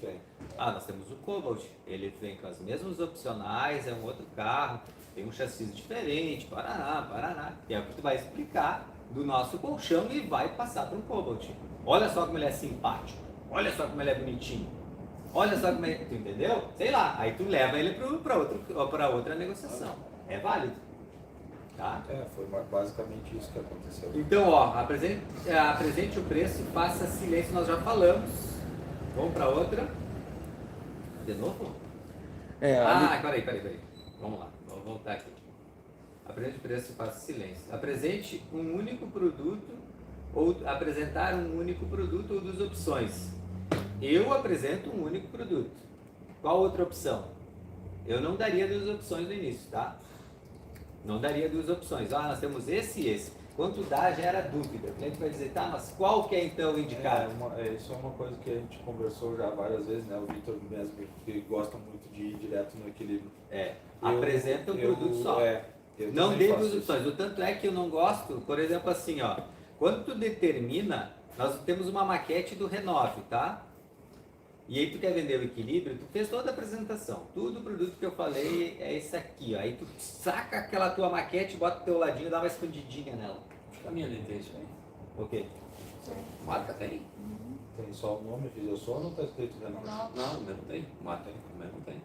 Nós temos o Cobalt, ele vem com as mesmas opcionais, é um outro carro, tem um chassi diferente, Paraná. E é o que tu vai explicar do nosso colchão e vai passar para um Cobalt. Olha só como ele é simpático, olha só como ele é bonitinho. Olha só como é, tu entendeu? Sei lá, aí tu leva ele para outra negociação. É válido. Tá? Foi basicamente isso que aconteceu. Então, apresente o preço e faça silêncio, nós já falamos. Vamos para outra. De novo? Peraí. Vamos lá, vou voltar aqui. Apresente o preço e faça silêncio. Apresente um único produto ou apresentar um único produto ou duas opções. Eu apresento um único produto. Qual outra opção? Eu não daria duas opções no início, tá? Não daria duas opções. Nós temos esse e esse. Quanto dá, gera dúvida. O cliente vai dizer, mas qual que é então o indicado? Isso é uma coisa que a gente conversou já várias vezes, né? O Vitor mesmo, que gosta muito de ir direto no equilíbrio. Apresenta um produto só. Não dê duas opções. O tanto é que eu não gosto, por exemplo, assim, quando tu determina, nós temos uma maquete do Renove, tá? E aí tu quer vender o equilíbrio, tu fez toda a apresentação. Tudo o produto que eu falei é esse aqui, Aí tu saca aquela tua maquete, bota o teu ladinho e dá uma escondidinha nela. Acho que a minha nem tem isso aí. O quê? Marca tem? Tem só o nome, Fisioson, ou não tá escrito Renove? Não, o meu não tem. Marca tem, o meu não tem.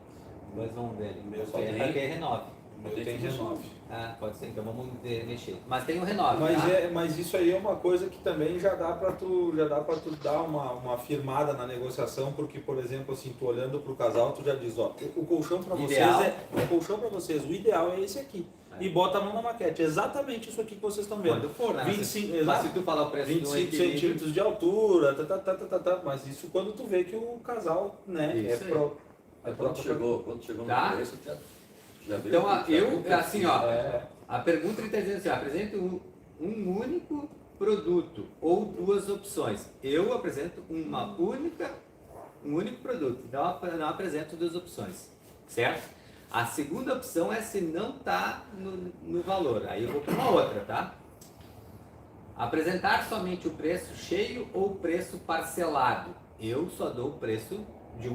Nós vamos ver ali. O meu Só tem. tem Renove. O meu tem Renove. Pode ser, então vamos mexer. Mas tem o Renove, Mas isso aí é uma coisa que também já dá para tu dar uma firmada na negociação, porque, por exemplo, assim, tu olhando para o casal, tu já diz, o colchão para vocês, o ideal é esse aqui. E bota a mão na maquete, exatamente isso aqui que vocês estão vendo. Quando for, né? 25, Mas se tu falar o preço 25 centímetros de altura, mas isso quando tu vê que o casal, né, Isso aí. Aí quando chegou Tá. no preço, já viu? Então, a pergunta ele está dizendo assim, apresenta um único produto ou duas opções. Eu apresento um único produto, não apresento duas opções, certo? A segunda opção é se não está no valor. Aí eu vou para uma outra, tá? Apresentar somente o preço cheio ou o preço parcelado. Eu só dou o preço de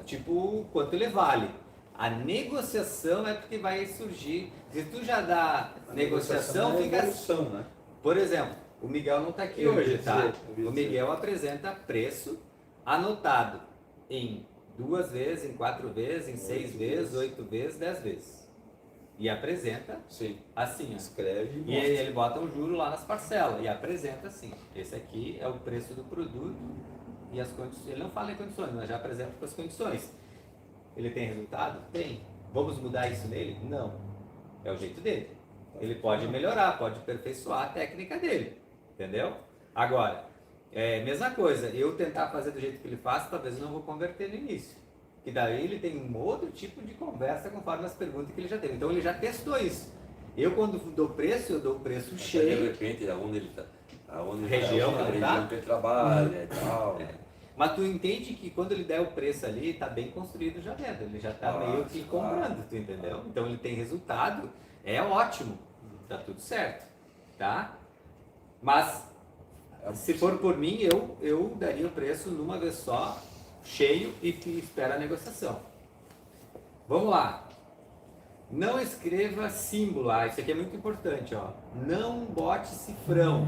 tipo quanto ele vale. A negociação é porque vai surgir. Se tu já dá negociação, é fica. evolução, né? Por exemplo, o Miguel não está aqui Eu ia hoje, dizer, tá? eu ia O dizer. Miguel apresenta preço anotado em 2 vezes, em 4 vezes, em 6 vezes, 8 vezes, 10 vezes. E apresenta Sim. assim, ó. Escreve E ele bota um juro lá nas parcelas e apresenta assim. Esse aqui é o preço do produto e as condições. Ele não fala em condições, mas já apresenta com as condições. Ele tem resultado? Tem. Vamos mudar isso nele? Não. É o jeito dele. Ele pode melhorar, pode aperfeiçoar a técnica dele. Entendeu? Agora, mesma coisa, eu tentar fazer do jeito que ele faz, talvez eu não vou converter no início. Que daí ele tem um outro tipo de conversa conforme as perguntas que ele já teve. Então ele já testou isso. Eu quando dou preço, eu dou preço De cheio. repente, aonde ele está. Aonde Região tá, que a ele tá? região que ele trabalha e tal. Mas tu entende que quando ele der o preço ali, tá bem construído já dentro. Ele já tá meio que comprando, tu entendeu? Então ele tem resultado, é ótimo. Tá tudo certo, tá? Mas se for por mim, eu daria o preço numa vez só, cheio e espera a negociação. Vamos lá. Não escreva símbolo, isso aqui é muito importante, ó. Não bote cifrão,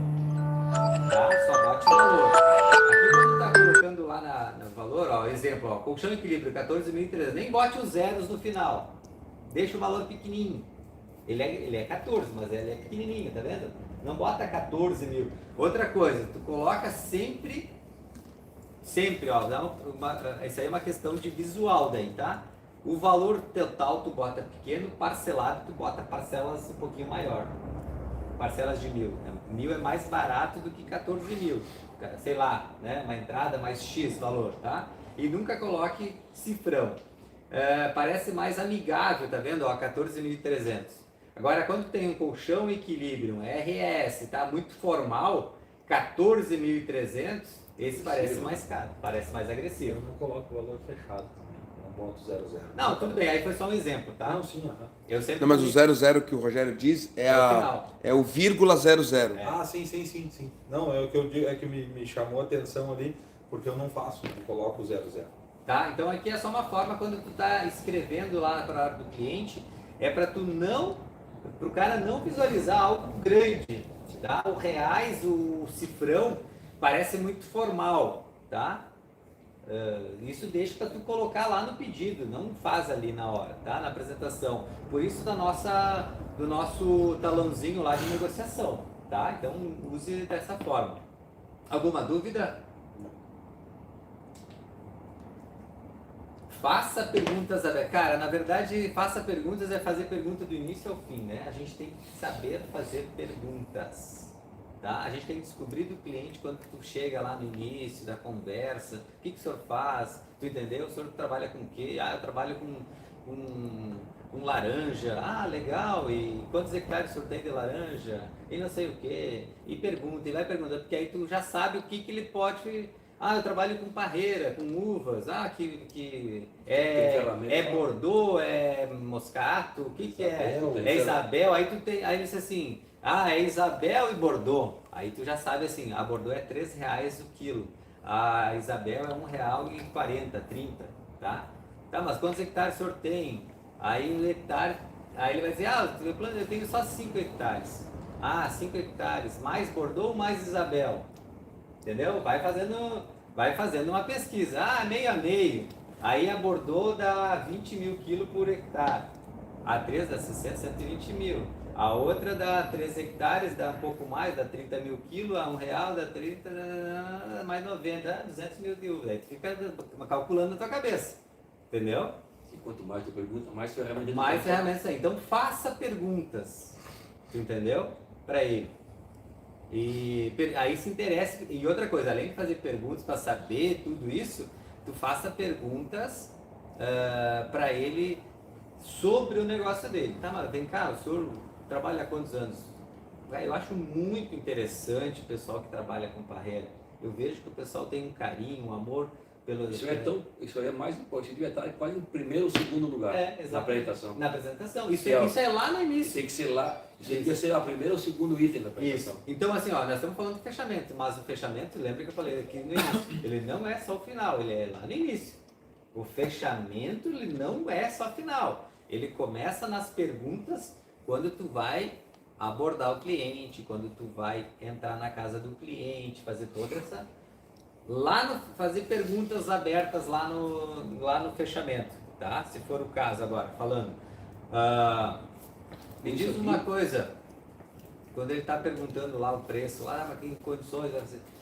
tá? Só bote valor. Aqui quando tá colocando lá no valor, ó, exemplo, ó, colchão equilíbrio 14.300, nem bote os zeros no final. Deixa o valor pequenininho. Ele é 14, mas ele é pequenininho, tá vendo? Não bota 14 mil. Outra coisa, tu coloca sempre, ó, isso aí é uma questão de visual daí, tá? O valor total tu bota pequeno, parcelado tu bota parcelas um pouquinho maior. Parcelas de 1.000. 1.000 é mais barato do que 14 mil. Sei lá, né? Uma entrada mais X valor, tá? E nunca coloque cifrão. Parece mais amigável, tá vendo? Ó, 14.300. Agora, quando tem um colchão equilíbrio, um RS, tá muito formal, 14.300, esse parece mais caro, parece mais agressivo. Eu não coloco o valor fechado também. Não boto 00. Não, tudo bem, aí foi só um exemplo, tá? Não, sim, aham. Eu sempre Não, mas o 00 que o Rogério diz É o final. é o vírgula 00. Ah, sim. Não, é o que eu digo, é que me chamou a atenção ali, porque eu não faço, eu coloco o 00. Tá? Então aqui é só uma forma quando tu tá escrevendo lá para a hora do cliente, é para tu não, pro cara não visualizar algo grande, tá? O reais, o cifrão parece muito formal, tá? Isso deixa para tu colocar lá no pedido, não faz ali na hora, tá? Na apresentação. Por isso do nosso talãozinho lá de negociação, tá? Então use dessa forma. Alguma dúvida? Faça perguntas abertas. Cara, na verdade, faça perguntas é fazer pergunta do início ao fim, né? A gente tem que saber fazer perguntas, tá? A gente tem que descobrir do cliente quando tu chega lá no início da conversa, o que o senhor faz, tu entendeu? O senhor trabalha com o quê? Ah, eu trabalho com laranja. Ah, legal, e quantos hectares o senhor tem de laranja? E não sei o quê. E pergunta, e vai perguntando, porque aí tu já sabe o que ele pode... Ah, eu trabalho com parreira, com uvas, que é Bordeaux, é Moscato, o que é? É Isabel, aí ele diz assim, é Isabel e Bordeaux. Aí tu já sabe assim, a Bordeaux é R$3 o quilo, a Isabel é R$1,40, 30, tá? Tá, mas quantos hectares o senhor tem? Aí o hectare, aí ele vai dizer, eu tenho só 5 hectares. Ah, 5 hectares, mais Bordeaux ou mais Isabel? Entendeu? Vai fazendo uma pesquisa. Ah, meio a meio. Aí a Bordeaux dá 20 mil quilos por hectare. A 3 dá 60, 120 mil. A outra dá 3 hectares, dá um pouco mais, dá 30 mil quilos. A R$1 dá 30, mais 90, 200 mil de uva. Aí tu fica calculando na tua cabeça. Entendeu? E quanto mais tu pergunta, mais ferramentas. Mais ferramentas aí. Então faça perguntas. Tu entendeu? Para ele. E aí se interessa, e outra coisa, além de fazer perguntas para saber tudo isso, tu faça perguntas para ele sobre o negócio dele. Tá, mas vem cá, o senhor trabalha há quantos anos? Eu acho muito interessante o pessoal que trabalha com parreira. Eu vejo que o pessoal tem um carinho, um amor Isso aí é mais importante, devia estar quase em primeiro ou segundo lugar na apresentação. Na apresentação. Isso, Que é o- isso é lá no início. Tem que ser lá, isso devia ser o primeiro ou segundo item da apresentação. Isso. Então, assim, ó, nós estamos falando de fechamento, mas o fechamento, lembra que eu falei aqui no início, ele não é só o final, ele é lá no início. O fechamento, ele não é só final. Ele começa nas perguntas quando tu vai abordar o cliente, quando tu vai entrar na casa do cliente, fazer toda essa... fazer perguntas abertas lá no fechamento, tá? Se for o caso agora, falando. Me diz uma coisa, quando ele está perguntando lá o preço, mas que condições,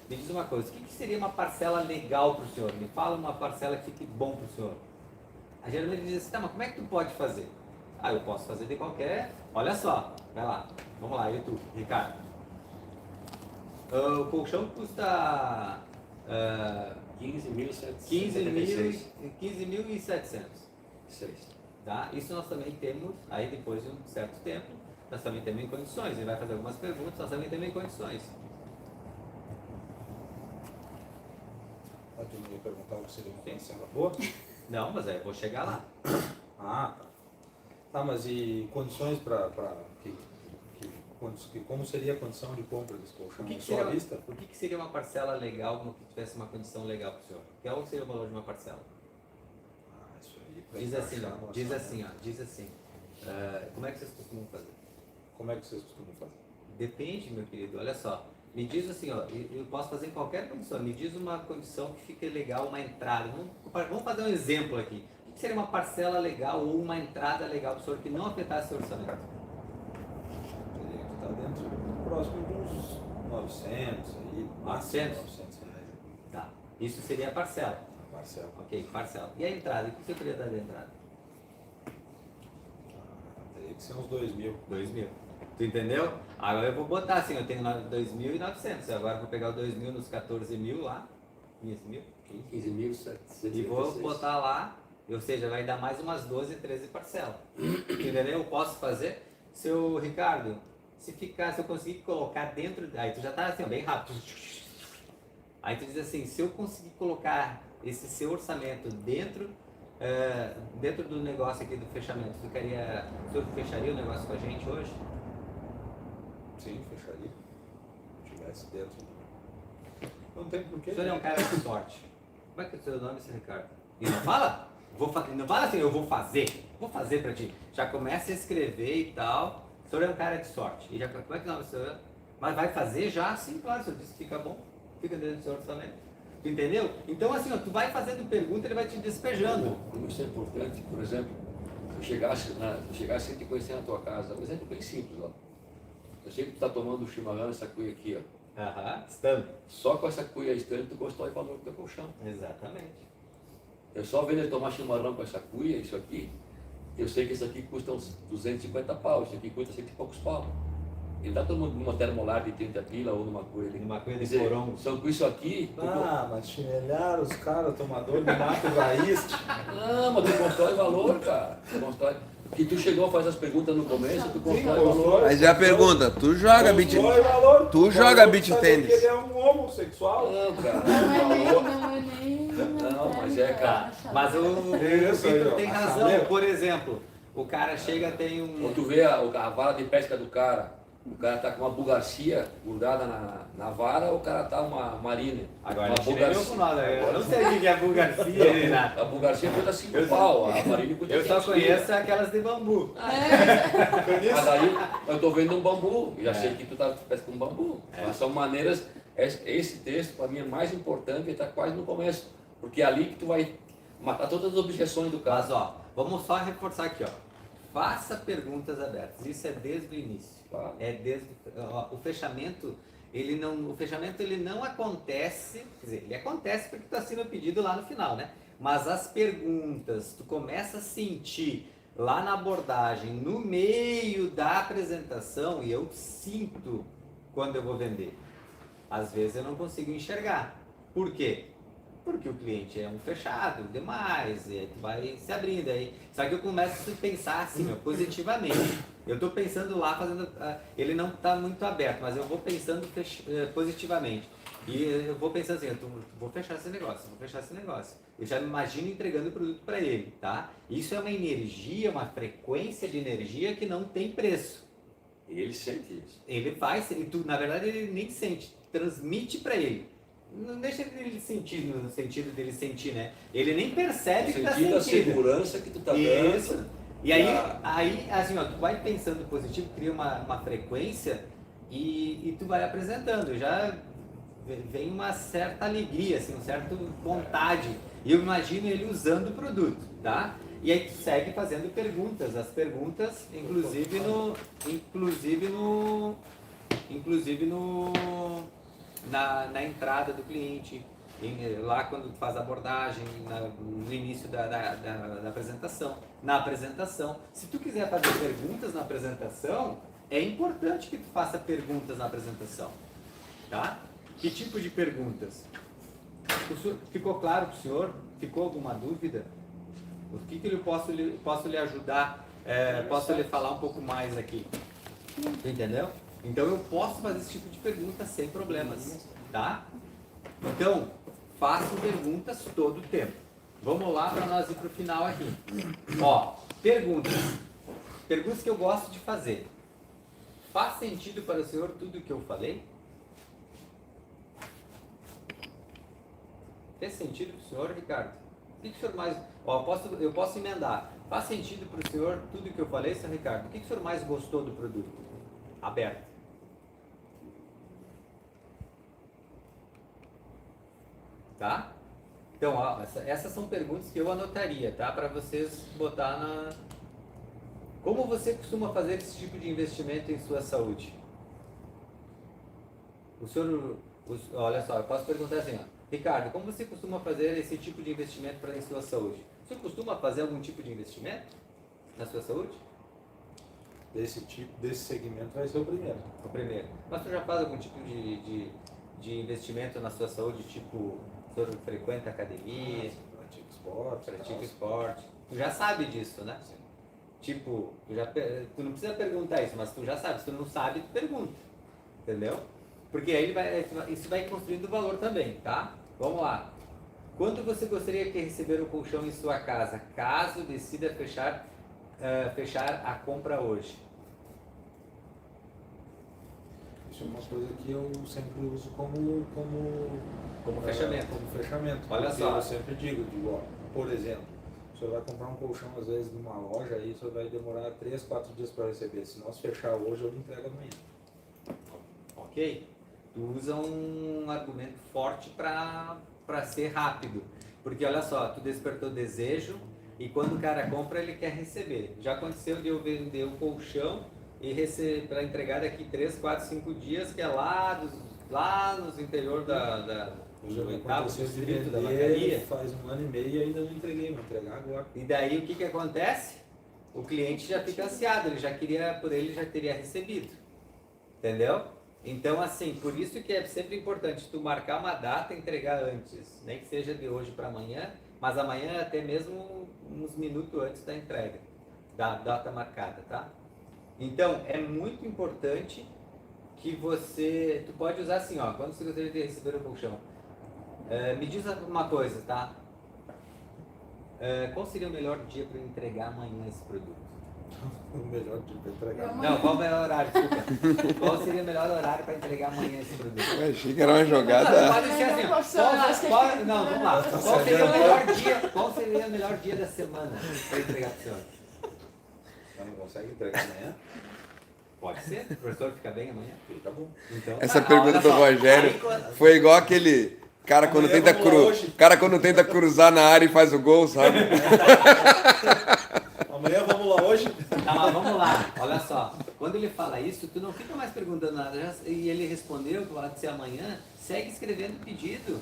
me diz uma coisa, o que seria uma parcela legal para o senhor? Me fala uma parcela que fique bom para o senhor. Aí geralmente ele diz assim, tá, mas como é que tu pode fazer? Eu posso fazer de qualquer... Olha só, vai lá, vamos lá, e tu, Ricardo? O colchão custa... 15.776. 15.700. Tá? Isso nós também temos, aí depois de um certo tempo, nós também temos em condições. Ele vai fazer algumas perguntas, nós também temos em condições. Tu me ia perguntar o que seria uma parcela boa? Não, mas eu vou chegar lá. Ah, tá. Tá, mas e condições para como seria a condição de compra desse colchão? Só à vista? O que seria uma parcela legal, como que tivesse uma condição legal para o senhor? Qual seria o valor de uma parcela? Isso aí. pra Diz assim, encaixar ó, no diz orçamento. assim. Como é que vocês costumam fazer? Como é que vocês costumam fazer? Depende, meu querido, olha só. Me diz assim, ó, eu posso fazer em qualquer condição. Me diz uma condição que fique legal, uma entrada. Vamos fazer um exemplo aqui. O que seria uma parcela legal ou uma entrada legal para o senhor que não afetasse seu orçamento? Teria que estar dentro, próximo de uns 900 aí, máximo 900? 900 reais. Tá. Isso seria a parcela. A parcela. Ok, parcela. E a entrada? O que você queria dar de entrada? Teria que ser uns 2.000. 2.000. Tu entendeu? Agora eu vou botar assim, eu tenho 2.900. Agora eu vou pegar o 2.000 nos 14.000 lá. 15.000. 15.776. E vou botar lá, ou seja, vai dar mais umas 12, 13 parcelas. Entendeu? Eu posso fazer. Seu Ricardo, se eu conseguir colocar dentro, aí tu já tá assim, ó, bem rápido. Aí tu diz assim, se eu conseguir colocar esse seu orçamento dentro do negócio aqui do fechamento, o senhor fecharia o negócio com a gente hoje? Sim, fecharia. Se tivesse dentro. Não tem porquê. O senhor é um cara de sorte. Como é que é o seu nome, seu Ricardo? E não fala? Não fala assim, eu vou fazer. Vou fazer pra ti. Já começa a escrever e tal. O senhor é um cara de sorte. E já, como é que é o nome do senhor? Mas vai fazer já? Sim, claro. O senhor disse que fica bom. Fica dentro do seu orçamento. Tu entendeu? Então assim, ó, tu vai fazendo pergunta, ele vai te despejando. Como isso é importante, por exemplo, se eu chegasse e te conhecer na tua casa, um exemplo bem simples, ó. Eu sei que tu está tomando o chimarrão, essa cuia aqui, ó. Estamos. Só com essa cuia estante tu constrói valor do teu colchão. Exatamente. Eu só vendo ele tomar chimarrão com essa cuia, isso aqui, eu sei que isso aqui custa uns 250 pau, isso aqui custa 100 e poucos pau. Ele está tomando numa termolar de 30 pila ou numa cuia ali. Numa cuia de Quer dizer, corongo. só com isso aqui... Mas chinelharam os caras, tomador de mato raiz. Não, mas tu constrói valor, cara. Tu constrói... Que tu chegou a fazer as perguntas no começo, tu constrói valor. Aí já pergunta, tu joga beat. Constrói valor. Tu joga beat sabe tênis. que ele é um homossexual. Não, cara. Não é nem. Não, mas é, cara. Mas o Isso aí, Vitor ó, tem a razão. chaleira. Por exemplo, o cara chega, tem Quando um... tu vê a vara de pesca do cara, o cara tá com uma bugarcia grudada na vara, ou o cara tá uma marina. Agora, uma ele chinelou com nada. Eu não sei o que é bugarcia, nem nada. A bugarcia custa 5 pau, a marina custa Eu só 5 conheço aquelas de bambu. Mas aí eu tô vendo um bambu, já sei que tu tá pescando um bambu. Mas são maneiras, esse texto para mim é mais importante, ele tá quase no começo. Porque é ali que tu vai matar todas as objeções do Mas cara. ó, vamos só reforçar aqui, ó. Faça perguntas abertas. Isso é desde o início. Claro. É desde o fechamento. O fechamento ele não acontece, quer dizer, ele acontece porque tu assina o pedido lá no final, né? Mas as perguntas, tu começa a sentir lá na abordagem, no meio da apresentação, e eu sinto quando eu vou vender. Às vezes eu não consigo enxergar. Por quê? Porque o cliente é um fechado demais, e aí tu vai se abrindo aí. Só que eu começo a pensar assim, ó, positivamente. Eu estou pensando lá, ele não está muito aberto, mas eu vou pensando positivamente. E eu vou pensando assim, vou fechar esse negócio, vou fechar esse negócio. Eu já me imagino entregando o produto para ele, tá? Isso é uma energia, uma frequência de energia que não tem preço. Ele sente isso. Ele faz, e tu, na verdade ele nem sente, transmite para ele. Não deixa ele sentir no sentido dele sentir, né? Ele nem percebe que tá Sentindo a sentindo. segurança que tu tá Isso. dando. E aí, assim, ó, tu vai pensando positivo, cria uma frequência e tu vai apresentando. Já vem uma certa alegria, assim, uma certa vontade. E eu imagino ele usando o produto, tá? E aí tu segue fazendo perguntas. As perguntas, inclusive na entrada do cliente, lá quando tu faz a abordagem, no início da apresentação. Na apresentação, se tu quiser fazer perguntas na apresentação, é importante que tu faça perguntas na apresentação, tá? Que tipo de perguntas? Ficou claro para o senhor? Ficou alguma dúvida? O que eu posso lhe ajudar? Posso lhe falar um pouco mais aqui? Entendeu? Então eu posso fazer esse tipo de pergunta sem problemas, tá? Então, faço perguntas todo o tempo. Vamos lá para nós ir para o final aqui. Ó, perguntas. Perguntas que eu gosto de fazer. Faz sentido para o senhor tudo o que eu falei? Fez sentido para o senhor, Ricardo? O que o senhor mais... Ó, eu posso emendar. Faz sentido para o senhor tudo o que eu falei, senhor Ricardo? O que o senhor mais gostou do produto? Aberto. Tá? Então, ó, essas são perguntas que eu anotaria, tá? Para vocês botar na... Como você costuma fazer esse tipo de investimento em sua saúde? O senhor... olha só, eu posso perguntar assim, ó. Ricardo, como você costuma fazer esse tipo de investimento em sua saúde? O senhor costuma fazer algum tipo de investimento na sua saúde? Desse segmento vai ser o primeiro. O primeiro. Mas tu já faz algum tipo de investimento na sua saúde, tipo, o senhor frequenta academia, Pratica esporte. pratica esporte? Tu já sabe disso, né? Sim. Tipo, tu não precisa perguntar isso, mas tu já sabe. Se tu não sabe, tu pergunta. Entendeu? Porque aí isso vai construindo valor também, tá? Vamos lá. Quando você gostaria de receber o colchão em sua casa, caso decida fechar a compra hoje? Isso é uma coisa que eu sempre uso como fechamento. Como fechamento. Olha Porque só. eu sempre digo, ó, por exemplo, o senhor vai comprar um colchão às vezes numa loja, aí o senhor vai demorar 3, 4 dias para receber. Se nós fechar hoje, eu lhe entrego amanhã. Ok? Tu usa um argumento forte para ser rápido. Porque olha só, tu despertou desejo e quando o cara compra, ele quer receber. Já aconteceu de eu vender um colchão e receber para entregar daqui 3, 4, 5 dias, que é lá nos interior Já do aconteceu de distrito da vender, Vacaria. faz 1 ano e meio e ainda não entreguei, vou entregar agora. E daí o que acontece? O cliente já fica ansiado, ele já teria recebido. Entendeu? Então, assim, por isso que é sempre importante tu marcar uma data e entregar antes. Nem que seja de hoje para amanhã, mas amanhã até mesmo uns minutos antes da entrega, da data marcada, tá? Então, é muito importante que tu pode usar assim, ó, quando você gostaria de receber o colchão. Me diz uma coisa, tá? Qual seria o melhor dia para entregar amanhã esse produto? O melhor dia para entregar. Não, qual o melhor horário, desculpa. Qual seria o melhor horário para entregar amanhã esse produto? Eu achei que era uma Não, jogada. pode ser assim. Não, vamos lá. Qual seria o melhor dia da semana para entregar para o senhor? Não consegue entregar amanhã? Pode ser? O professor fica bem amanhã? Fica bom. Então, Essa tá, pergunta olha do só. Rogério Aí, quando- foi igual aquele cara quando Amanhã tenta vamos lá hoje. quando tenta cruzar na área e faz o gol, sabe? Amanhã vamos lá hoje? Tá, mas vamos lá, olha só. Quando ele fala isso, tu não fica mais perguntando nada. E ele respondeu que vai ser amanhã, segue escrevendo o pedido.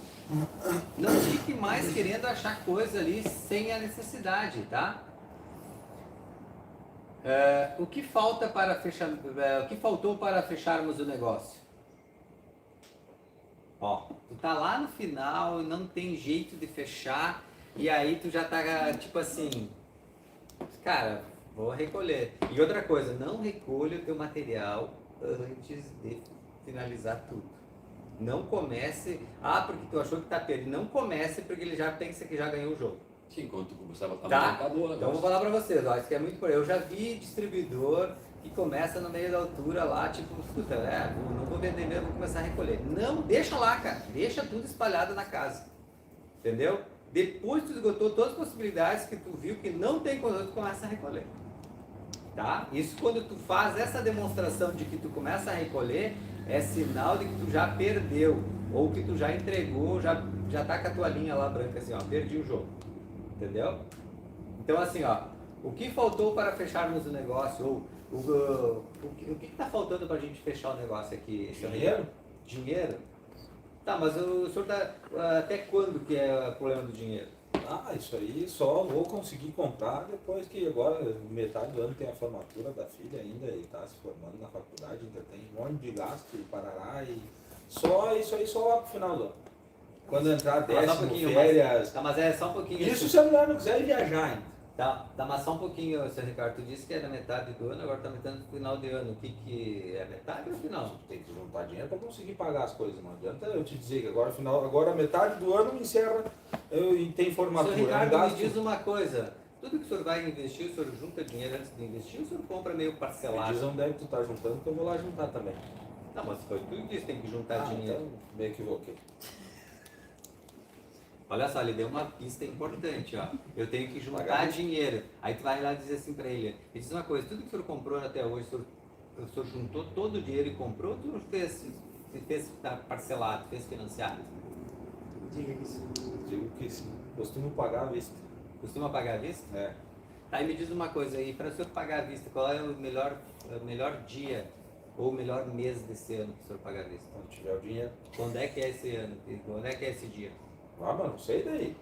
Não fique mais querendo achar coisa ali sem a necessidade, tá? O que faltou para fecharmos o negócio? Ó, tu tá lá no final e não tem jeito de fechar, e aí tu já tá tipo assim, cara, vou recolher. E outra coisa, não recolha o teu material antes de finalizar tudo. Não comece, porque tu achou que tá perdendo. Não comece porque ele já pensa que já ganhou o jogo. Sim, quando tu começava a Tá? acabou o Então eu vou negócio. falar pra vocês, ó, isso que é muito importante. Eu já vi distribuidor que começa no meio da altura lá, tipo, puta, não vou vender mesmo, vou começar a recolher. Não, deixa lá, cara. Deixa tudo espalhado na casa. Entendeu? Depois tu esgotou todas as possibilidades que tu viu que não tem controle, tu começa a recolher. Tá? Isso quando tu faz essa demonstração de que tu começa a recolher, é sinal de que tu já perdeu, ou que tu já entregou, já tá com a tua linha lá branca assim, ó, perdi o jogo. Entendeu? Então assim, ó, o que faltou para fecharmos o negócio, ou o que tá faltando para a gente fechar o negócio aqui? Seu Dinheiro? Ricardo? Dinheiro? Tá, mas o senhor tá, até quando que é o problema do dinheiro? Isso aí só vou conseguir comprar depois que agora, metade do ano, tem a formatura da filha ainda e está se formando na faculdade, ainda tem um monte de gasto e parará e só isso aí só lá pro final do ano. Quando entrar Tá, mas só um décimo, pouquinho, férias. Tá, mas é só um pouquinho. Isso se a mulher não quiser ir viajar ainda. Tá, mas só um pouquinho, seu Ricardo. Tu disse que era metade do ano, agora tá metade do final de ano. O que é metade ou final? Tem que juntar dinheiro para conseguir pagar as coisas. Não adianta eu te dizer que agora metade do ano encerra e tem formatura. Seu Ricardo, gasto. me diz uma coisa. Tudo que o senhor vai investir, o senhor junta dinheiro antes de investir ou o senhor compra meio Me parcelado? diz onde é que tu tá juntando que eu vou lá juntar também. Não, mas foi tu que disse que tem que juntar dinheiro. Então me equivoquei. Olha só, ele deu uma pista importante, ó. Eu tenho que juntar Pagar. dinheiro. Aí tu vai lá dizer assim pra ele. Me diz uma coisa, tudo que o senhor comprou até hoje, o senhor juntou todo o dinheiro e comprou, ou o senhor fez parcelado, fez financiado? Digo que sim. Costumo pagar à vista. Costuma pagar à vista? É. Aí me diz uma coisa aí, para o senhor pagar à vista, qual é o melhor dia ou o melhor mês desse ano para o senhor pagar à vista? Quando tiver o dinheiro. Quando é que é esse ano? Quando é que é esse dia? Mas não sei daí.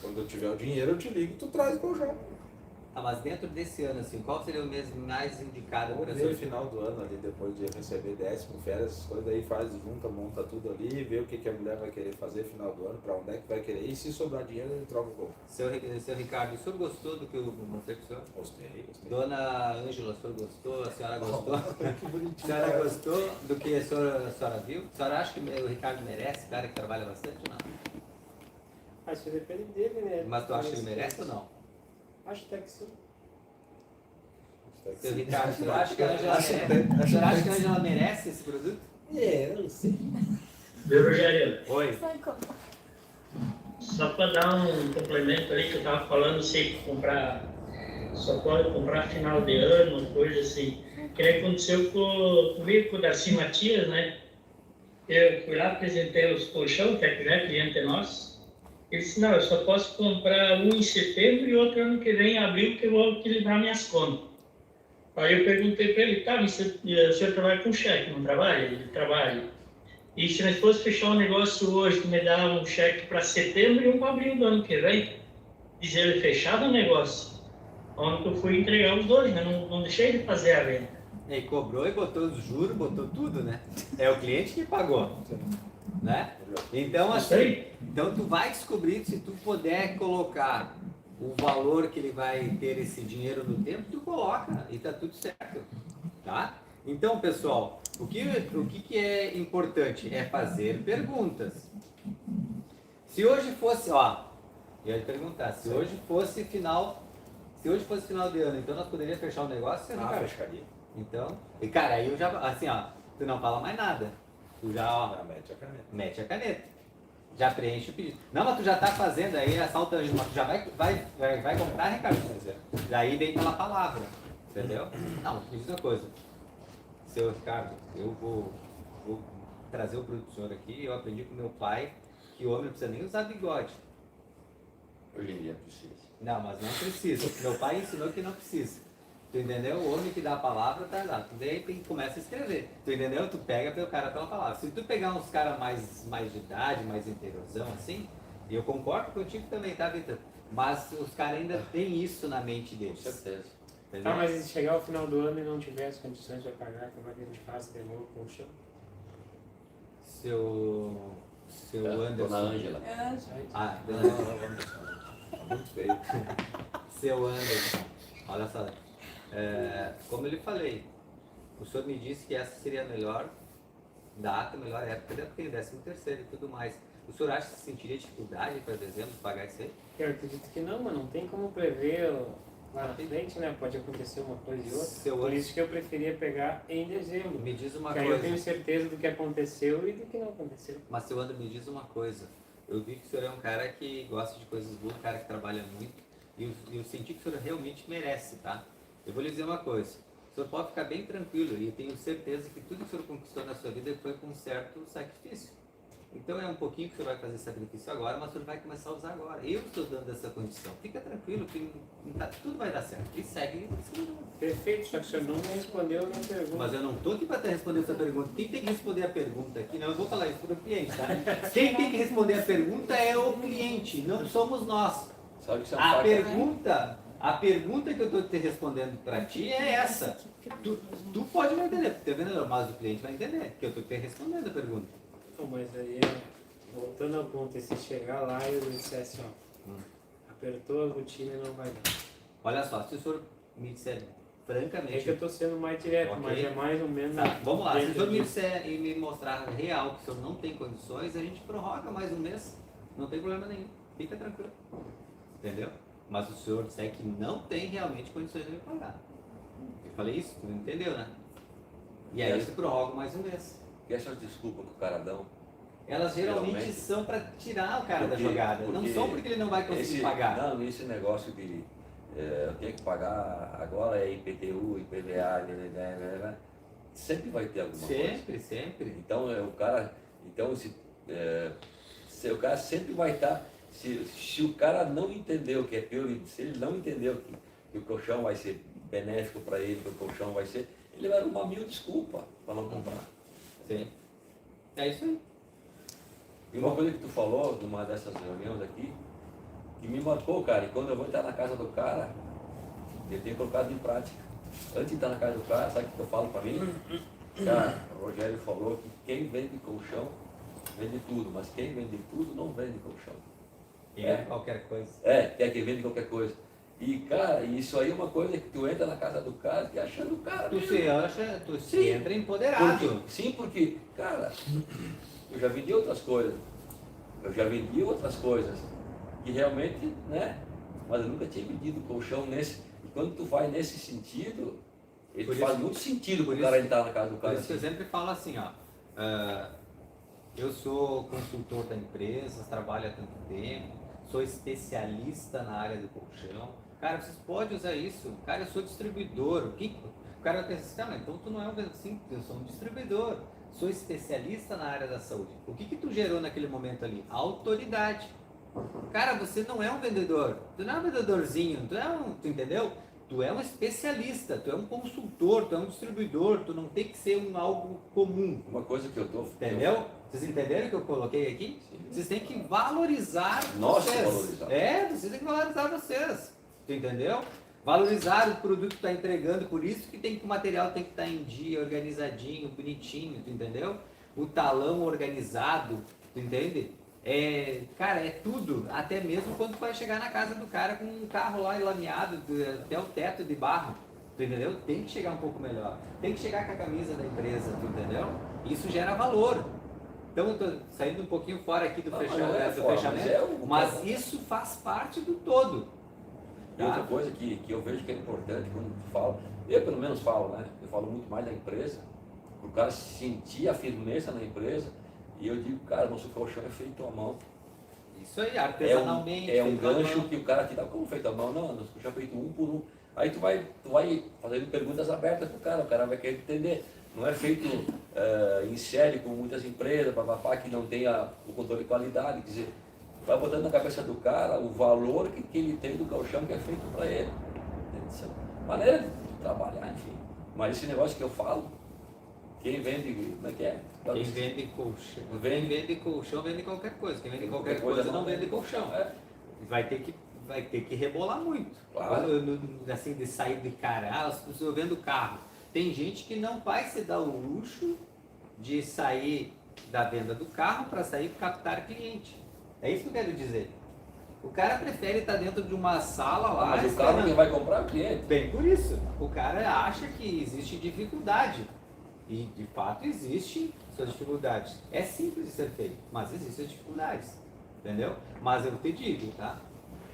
Quando eu tiver o dinheiro, eu te ligo e tu traz o colchão. Ah, mas dentro desse ano, assim, qual seria o mês mais indicado Vamos para o ver no senhor? final do ano ali, depois de receber décimo, férias, essas coisas aí, faz, junta, monta tudo ali, vê o que a mulher vai querer fazer no final do ano, pra onde é que vai querer ir, e se sobrar dinheiro, ele troca o colchão. Seu Ricardo, o senhor gostou do que eu mostrei para o senhor? Gostei. Dona Ângela, o senhor gostou? A senhora gostou? Que A bonitinho. senhora gostou do que a senhora viu? A senhora acha que o Ricardo merece, cara que trabalha bastante ou não? Acho que depende dele, né? Mas tu acha que ele merece ou não? Acho até que sim. Seu Ricardo, você acha que a Ângela merece? Você acha que a Ângela merece esse produto? Eu não sei. Viu, Rogério? Oi. Só para dar um complemento ali que eu estava falando, sei que comprar, só pode comprar final de ano, coisa assim. Que nem aconteceu comigo com o Darcy Matias, né? Eu fui lá, apresentei os colchão, que é cliente nosso. Ele disse, não, eu só posso comprar um em setembro e outro ano que vem, em abril, que eu vou equilibrar minhas contas. Aí eu perguntei para ele, tá, mas o senhor trabalha com cheque, não trabalha? Ele trabalha. E se nós fosse fechar um negócio hoje, que me dá um cheque para setembro e um para abril do ano que vem, diz ele, fechado o negócio. Onde eu fui entregar os dois, né? Não deixei de fazer a venda. E cobrou e botou os juros, botou tudo, né? É o cliente que pagou, né? Então, assim, então tu vai descobrir, se tu puder colocar o valor que ele vai ter esse dinheiro no tempo, tu coloca e tá tudo certo, tá? Então, pessoal, o que é importante é fazer perguntas. Se hoje fosse, ó, eu ia te perguntar, se hoje fosse final de ano, então nós poderíamos fechar o negócio, Ricardo? Fecharia. Então, e cara, aí eu já, assim, ó, tu não fala mais nada. Tu já, ó, Mete a caneta. mete a caneta. Já preenche o pedido. Não, mas tu já tá fazendo aí, assalta, mas tu já vai comprar, Ricardo? Daí vem aquela palavra, entendeu? Não, me diz uma coisa. Seu Ricardo, eu vou trazer o produto do senhor aqui, eu aprendi com meu pai que o homem não precisa nem usar bigode. Hoje em dia precisa. Não, mas não precisa. Meu pai ensinou que não precisa. Tu entendeu? O homem que dá a palavra tá lá. Tu daí começa a escrever. Tu entendeu? Tu pega pelo cara pela palavra. Se tu pegar uns caras mais de idade, mais interiorzão, assim, e eu concordo contigo também, tá, Vitor? Mas os caras ainda têm isso na mente Com deles. certeza. Entendeu? Tá, mas se chegar ao final do ano e não tiver as condições de pagar, como é que a gente faz de novo com o chão? Seu Dona Anderson. Ângela. Ah, Muito feio. seu Anderson. Olha só. Como eu lhe falei, o senhor me disse que essa seria a melhor data, melhor época, tem o 13º e tudo mais. O senhor acha que se sentiria dificuldade para dezembro pagar isso aí? Eu acredito que não, mas não tem como prever lá na frente, né? Pode acontecer uma coisa e outra. Por isso que eu preferia pegar em dezembro. Me diz uma Que aí coisa. eu tenho certeza do que aconteceu e do que não aconteceu. Mas, seu André, me diz uma coisa. Eu vi que o senhor é um cara que gosta de coisas boas, um cara que trabalha muito. E eu senti que o senhor realmente merece, tá? Eu vou lhe dizer uma coisa. O senhor pode ficar bem tranquilo. E eu tenho certeza que tudo que o senhor conquistou na sua vida foi com um certo sacrifício. Então é um pouquinho que o senhor vai fazer sacrifício agora, mas o senhor vai começar a usar agora. Eu estou dando essa condição. Fica tranquilo que tudo vai dar certo. E segue. Perfeito, só que o senhor não me respondeu a minha pergunta. Mas eu não estou aqui para responder essa pergunta. Quem tem que responder a pergunta aqui, não, eu vou falar isso para o cliente, tá? Quem tem que responder a pergunta é o cliente, não somos nós. Sabe que você A pergunta que eu estou te respondendo para ti é essa. Tu pode não entender, porque tu é vendedor, mas o cliente vai entender, que eu estou te respondendo a pergunta. Não, mas aí, voltando ao ponto, e se chegar lá e eu disser assim, ó, apertou a rotina e não vai dar. Olha só, se o senhor me disser francamente... É que eu estou sendo mais direto, Ok. mas é mais ou menos... Tá, vamos lá, se o dentro senhor me disso. disser e me mostrar real que o senhor não tem condições, a gente prorroga mais um mês, não tem problema nenhum, fica tranquilo, entendeu? Mas o senhor disser que não tem realmente condições de me pagar. Eu falei isso, tu entendeu, né? E aí eu te prorrogo mais um mês. E essas desculpas que o cara dão? Elas geralmente Geralmente. são para tirar o cara da Porque- jogada, não porque são porque ele não vai conseguir pagar. Não, esse negócio de eu tenho que pagar, agora é IPTU, IPVA, sempre vai ter alguma coisa. Sempre, sempre. Então o cara, se o cara sempre vai estar, se o cara não entendeu que é pior, se ele não entendeu que o colchão vai ser benéfico para ele, que o colchão vai ser, ele vai arrumar 1000 desculpas para não comprar. Sim. É isso aí. E uma coisa que tu falou numa dessas reuniões aqui, que me marcou, cara, e quando eu vou entrar na casa do cara, eu tenho colocado em prática. Antes de entrar na casa do cara, sabe o que eu falo pra mim? Cara, o Rogério falou que quem vende colchão, vende tudo, mas quem vende tudo não vende colchão. Qualquer coisa. É que vende qualquer coisa. E, cara, isso aí é uma coisa que tu entra na casa do cara, que achando o cara. Tu se acha, tu se Sim. entra empoderado. Porque, cara, eu já vendi outras coisas. Que realmente, né? Mas eu nunca tinha vendido colchão nesse. E quando tu vai nesse sentido, ele Por faz isso- muito sentido por pro cara isso- entrar na casa do Por cara. isso que eu assim. sempre falo assim, ó. Eu sou consultor da empresa, trabalho há tanto tempo, sou especialista na área do colchão. Cara, vocês podem usar isso. Cara, eu sou distribuidor. O cara vai pensar assim, mas então tu não é um vendedor. Sim, eu sou um distribuidor. Sou especialista na área da saúde. O que tu gerou naquele momento ali? Autoridade. Cara, você não é um vendedor. Tu não é um vendedorzinho. Tu entendeu? Tu é um especialista, tu é um consultor, tu é um distribuidor, tu não tem que ser algo comum. Uma coisa que eu tô. Entendeu? Vocês entenderam o que eu coloquei aqui? Vocês têm que valorizar Nossa, vocês. valorizar. Vocês têm que valorizar vocês. Tu entendeu? Valorizar o produto que está entregando, por isso que o material tem que estar em dia, organizadinho, bonitinho, tu entendeu? O talão organizado, tu entende? Cara, é tudo, até mesmo quando tu vai chegar na casa do cara com um carro lá lameado até o teto de barro, tu entendeu? Tem que chegar um pouco melhor, tem que chegar com a camisa da empresa, tu entendeu? Isso gera valor. Então eu tô saindo um pouquinho fora aqui do, Não, fechamento, mas não é fora, fechamento, mas isso faz parte do todo. E outra coisa que eu vejo que é importante quando tu fala, eu pelo menos falo, né? Eu falo muito mais da empresa, o cara sentir a firmeza na empresa, e eu digo, cara, nosso colchão é feito à mão. Isso aí, artesanalmente. É um feito à gancho mão. que o cara te dá como feito à mão, não, nosso colchão é feito um por um. Aí tu vai fazendo perguntas abertas pro cara, o cara vai querer entender. Não é feito em série com muitas empresas, papapá, que não tem o controle de qualidade, quer dizer, vai botando na cabeça do cara o valor que ele tem do colchão que é feito para ele. Maneira de trabalhar, enfim. Mas esse negócio que eu falo, quem vende, como é que é? Quem vende colchão, vende colchão, vende qualquer coisa. Quem vende qualquer coisa não vende colchão. Vai ter que rebolar muito. Claro. Assim, de sair de cara. Eu vendo carro. Tem gente que não vai se dar o luxo de sair da venda do carro para sair captar cliente. É isso que eu quero dizer. O cara prefere estar dentro de uma sala lá. Mas o carro quem vai comprar é o cliente. Bem por isso. O cara acha que existe dificuldade. E de fato existem suas dificuldades. É simples de ser feito, mas existem as dificuldades. Entendeu? Mas eu te digo, tá?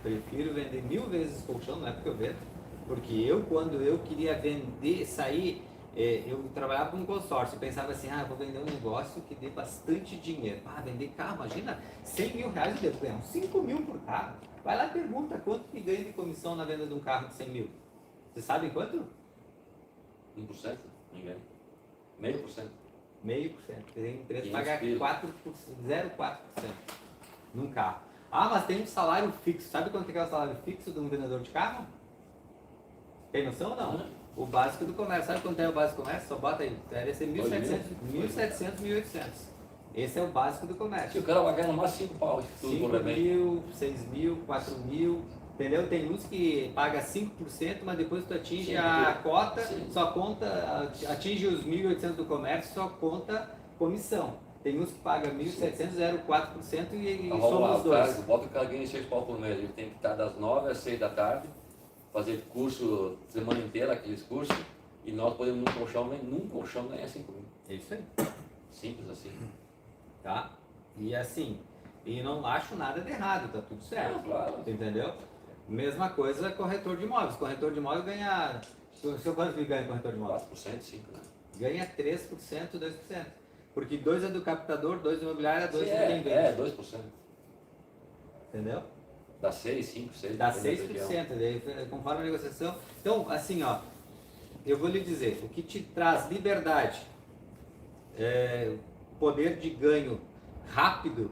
Prefiro vender 1000 vezes colchão, não é porque eu vendo. Porque eu, quando eu queria vender, sair, eu trabalhava com um consórcio, pensava assim, vou vender um negócio que dê bastante dinheiro. Vender carro, imagina, 100 mil reais, eu devo ganhar uns 5 mil por carro. Vai lá e pergunta quanto que ganha de comissão na venda de um carro de 100 mil. Você sabe quanto? 1%? Ninguém. 0,5%. 0,5%. Tem empresa que paga 0,4% num carro. Mas tem um salário fixo. Sabe quanto é o salário fixo de um vendedor de carro? Tem noção ou não? O básico do comércio. Sabe quanto é o básico do comércio? Só bota aí. Deve ser 1.700, 1.800. Esse é o básico do comércio. Se o cara vai ganhar no máximo 5 pau. 5 mil, 6 mil, 4 mil. Entendeu? Tem uns que paga 5%, mas depois tu atinge a cota, só conta, atinge os 1.800 do comércio, só conta comissão. Tem uns que pagam 1.700, 0,4% e somos os dois. Bota o cara ganha 6 pau por mês. Ele tem que estar das 9 às 6 da tarde, fazer curso semana inteira, aqueles cursos, e nós podemos num colchão ganhar 5 mil. É isso aí. Simples assim. Tá? E assim, e não acho nada de errado, tá tudo certo. Claro. Entendeu? Mesma coisa corretor de imóveis. Corretor de imóveis ganha. O seu quanto que ganha corretor de imóveis? 4%, 5%, né? Ganha 3%, 2%. Porque 2 é do captador, 2 do imobiliário, 2 de quem vende. 2%. Entendeu? Dá 6, 5, 6. Dá 6%, daí, conforme a negociação. Então, assim, eu vou lhe dizer, o que te traz liberdade, poder de ganho rápido,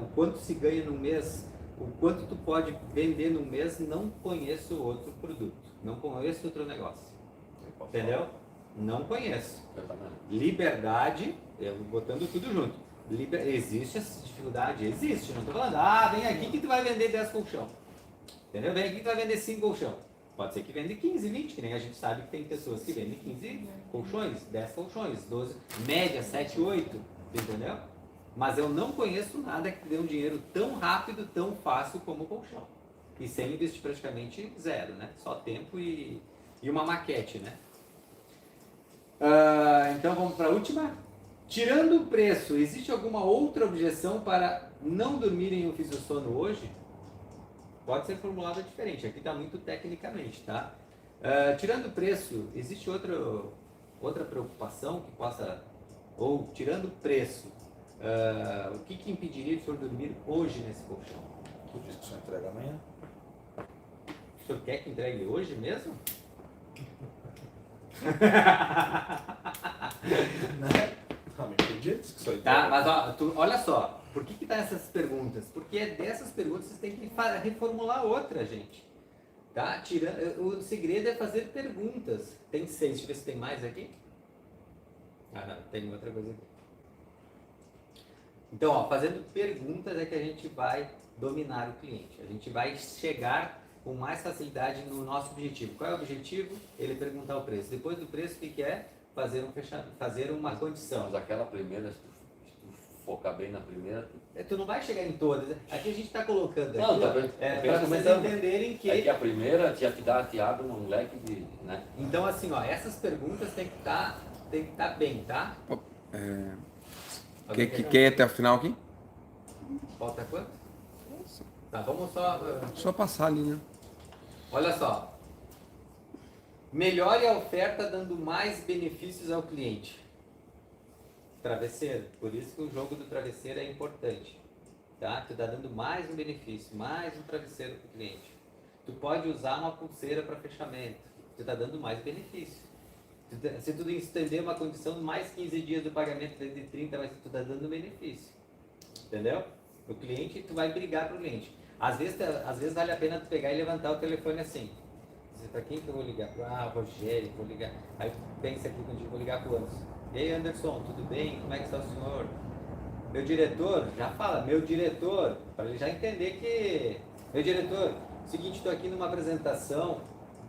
o quanto se ganha no mês, o quanto tu pode vender no mês, não conheço outro produto, não conheço outro negócio. Entendeu? Não conheço. Liberdade, botando tudo junto. Existe essa dificuldade? Existe. Não estou falando, vem aqui que tu vai vender 10 colchão. Entendeu? Vem aqui que tu vai vender 5 colchão. Pode ser que vende 15, 20, que nem a gente sabe que tem pessoas que vendem 15 colchões, 10 colchões, 12, média 7, 8, entendeu? Mas eu não conheço nada que dê um dinheiro tão rápido, tão fácil como o colchão. E sem investir praticamente zero, né? Só tempo e uma maquete, né? Então vamos para a última. Tirando o preço, existe alguma outra objeção para não dormir em um fisiossono hoje? Pode ser formulada diferente, aqui está muito tecnicamente, tá? Tirando o preço, existe outra preocupação que possa... Ou, tirando o preço, o que impediria o senhor dormir hoje nesse colchão? Tu disse que o senhor entrega amanhã? O senhor quer que entregue hoje mesmo? Não, me entendi, disse que só Tá, mas olha só, por que tá essas perguntas? Porque dessas perguntas vocês têm que reformular outra, gente. Tá? O segredo é fazer perguntas. Tem 6, deixa eu ver se tem mais aqui. Não, tem outra coisa aqui. Então, fazendo perguntas é que a gente vai dominar o cliente. A gente vai chegar com mais facilidade no nosso objetivo. Qual é o objetivo? Ele perguntar o preço. Depois do preço, o que é? Fazer uma condição. Mas aquela primeira, se tu focar bem na primeira... Tu não vai chegar em todas. Aqui a gente está colocando aqui, Não, tá bem. para vocês entenderem que... É que a primeira te abre um leque de... Né? Então, assim, essas perguntas tem que estar bem, tá? Quer ir até o final aqui? Falta quanto? Tá, vamos só... Só passar ali, né? Olha só. Melhore a oferta dando mais benefícios ao cliente. Travesseiro. Por isso que o jogo do travesseiro é importante. Tá? Tu está dando mais um benefício, mais um travesseiro para o cliente. Tu pode usar uma pulseira para fechamento. Tu está dando mais benefício. Se tu estender uma condição, mais 15 dias do pagamento de 30, mas tu está dando benefício. Entendeu? O cliente, tu vai brigar para o cliente. Às vezes vale a pena tu pegar e levantar o telefone assim. Para quem que eu vou ligar? Rogério, vou ligar. Aí pensa aqui contigo, vou ligar para o Anderson. E aí, Anderson, tudo bem? Como é que está o senhor? Meu diretor, já fala, meu diretor, para ele já entender que... Meu diretor, seguinte, estou aqui numa apresentação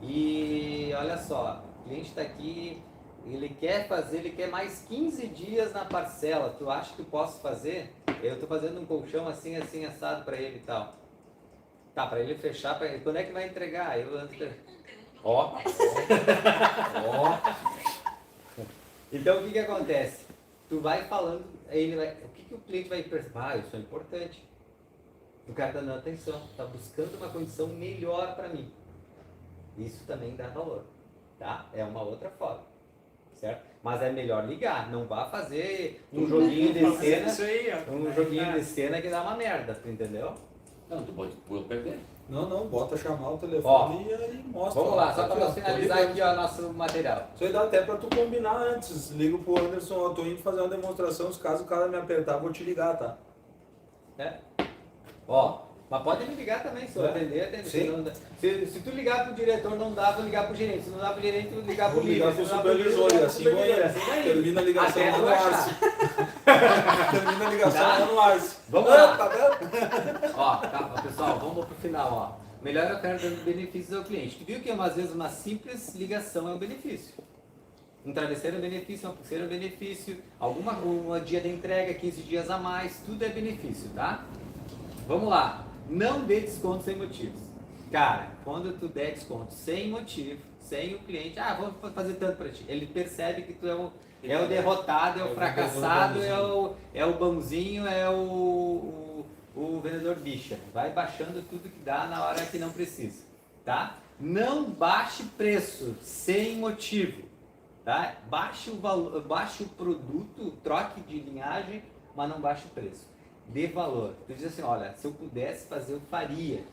e olha só, o cliente está aqui, ele quer mais 15 dias na parcela. Tu acha que eu posso fazer? Eu estou fazendo um colchão assim, assim, assado para ele e tal. Tá, para ele fechar, quando é que vai entregar? Então, o que acontece? Tu vai falando, o que o cliente vai perceber? Ah, isso é importante. O cara está dando atenção, está buscando uma condição melhor para mim. Isso também dá valor, tá? É uma outra forma, certo? Mas é melhor ligar, não vá fazer um joguinho de cena, Isso aí, ó. um joguinho de cena que dá uma merda, tu entendeu? Não, tu pode perder. Não, bota chamar o Ó, telefone e aí mostra. Vamos lá, só Aqui, para ó, nós finalizar tô ligando. aqui ó, nosso material. Isso aí dá até pra tu combinar antes. Ligo pro Anderson, eu tô indo fazer uma demonstração, se caso o cara me apertar, eu vou te ligar, tá? É. Ó, mas pode me ligar também, se eu atender, atender. Sim. Se tu ligar pro diretor, não dá, vou ligar pro gerente. Se não dá pro gerente, vou ligar pro Vou ligar líder. pro Se não dá pro supervisor, líder, e assim vou ligar pro vai. supervisor, assim vai. Termina a ligação Até lá tu no achar. Arce. Termina a ligação Tá? lá no Arce. Vamos lá. Tá vendo? Ó, calma, pessoal, vamos pro final, ó. Melhor oferta dando benefícios ao cliente. Tu viu que às vezes uma simples ligação é um benefício. Um travesseiro é um benefício, uma pulseira é um benefício, um dia de entrega, 15 dias a mais, tudo é benefício, tá? Vamos lá. Não dê desconto sem motivos. Cara, quando tu der desconto sem motivo, sem o cliente, vou fazer tanto pra ti. Ele percebe que tu é o derrotado, é o fracassado, é o bonzinho, é o vendedor bicha. Vai baixando tudo que dá na hora que não precisa, tá? Não baixe preço sem motivo, tá? Baixe o valor, baixe o produto, troque de linhagem, mas não baixe o preço. Dê valor. Tu diz assim, olha, se eu pudesse fazer, eu faria,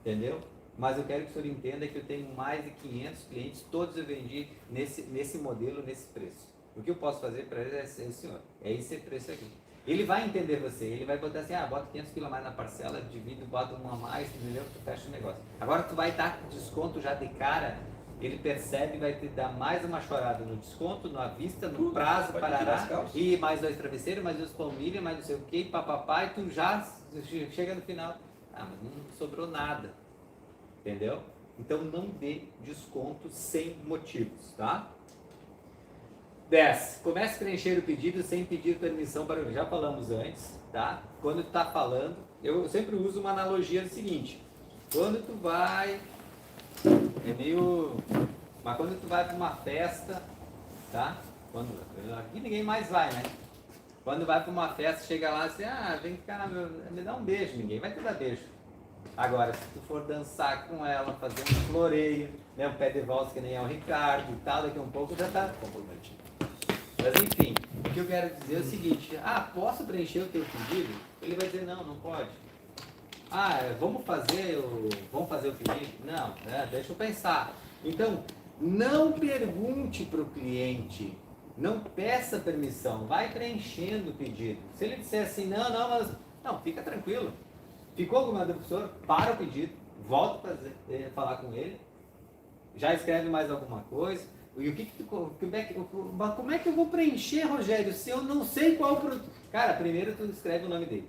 entendeu? Mas eu quero que o senhor entenda que eu tenho mais de 500 clientes, todos eu vendi nesse modelo, nesse preço. O que eu posso fazer para ele é ser o senhor, é esse preço aqui. Ele vai entender você, ele vai botar assim, bota 500 kg a mais na parcela, divide, bota uma a mais, entendeu? Tu fecha o negócio. Agora tu vai dar desconto já de cara, ele percebe, vai te dar mais uma chorada no desconto, na vista, no prazo, Pode parará, tirar as calças. e mais 2 travesseiros, mais 2 palmilhas, mais não sei o que, papapá, e tu já chega no final, mas não sobrou nada, entendeu? Então não dê desconto sem motivos, tá? 10. Comece a preencher o pedido sem pedir permissão para o... Já falamos antes, tá? Quando tu tá falando, eu sempre uso uma analogia do seguinte. Quando tu vai... Mas quando tu vai para uma festa, tá? Aqui ninguém mais vai, né? Quando vai para uma festa, chega lá assim, vem cá, me dá um beijo. Ninguém vai te dar beijo. Agora, se tu for dançar com ela, fazer um floreio, né, um pé de valsa que nem é o Ricardo e tal, daqui a um pouco já tá comprometido. Mas enfim, o que eu quero dizer é o seguinte, posso preencher o teu pedido? Ele vai dizer, não pode. Vamos fazer o pedido? Não, deixa eu pensar. Então, não pergunte para o cliente, não peça permissão, vai preenchendo o pedido. Se ele disser assim, não, fica tranquilo. Ficou alguma dúvida, professor? Para o pedido, volta para falar com ele, já escreve mais alguma coisa. E como é que eu vou preencher, Rogério, se eu não sei qual produto? Cara, primeiro tu escreve o nome dele,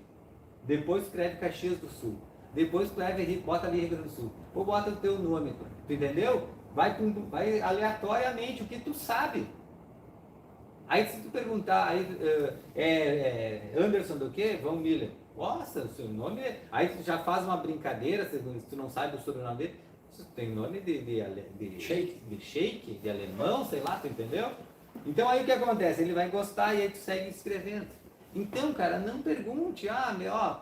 depois escreve Caxias do Sul, depois escreve, bota ali Rio Grande do Sul, ou bota o teu nome, tu entendeu? Vai aleatoriamente, o que tu sabe. Aí se tu perguntar, Anderson do quê? Vão Miller. Nossa, o seu nome é... Aí tu já faz uma brincadeira, se tu não sabe o sobrenome dele, tem nome de shake, de alemão, sei lá, tu entendeu? Então aí o que acontece? Ele vai gostar e aí tu segue escrevendo. Então, cara, não pergunte,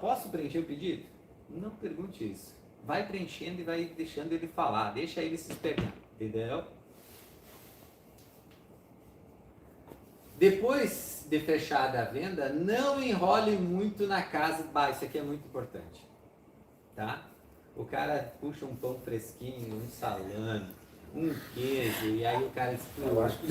posso preencher o pedido? Não pergunte isso. Vai preenchendo e vai deixando ele falar, deixa ele se explicar, entendeu? Depois de fechada a venda, não enrole muito na casa. Isso aqui é muito importante, tá? O cara puxa um pão fresquinho, um salame, um queijo, e aí o cara explica. Eu acho que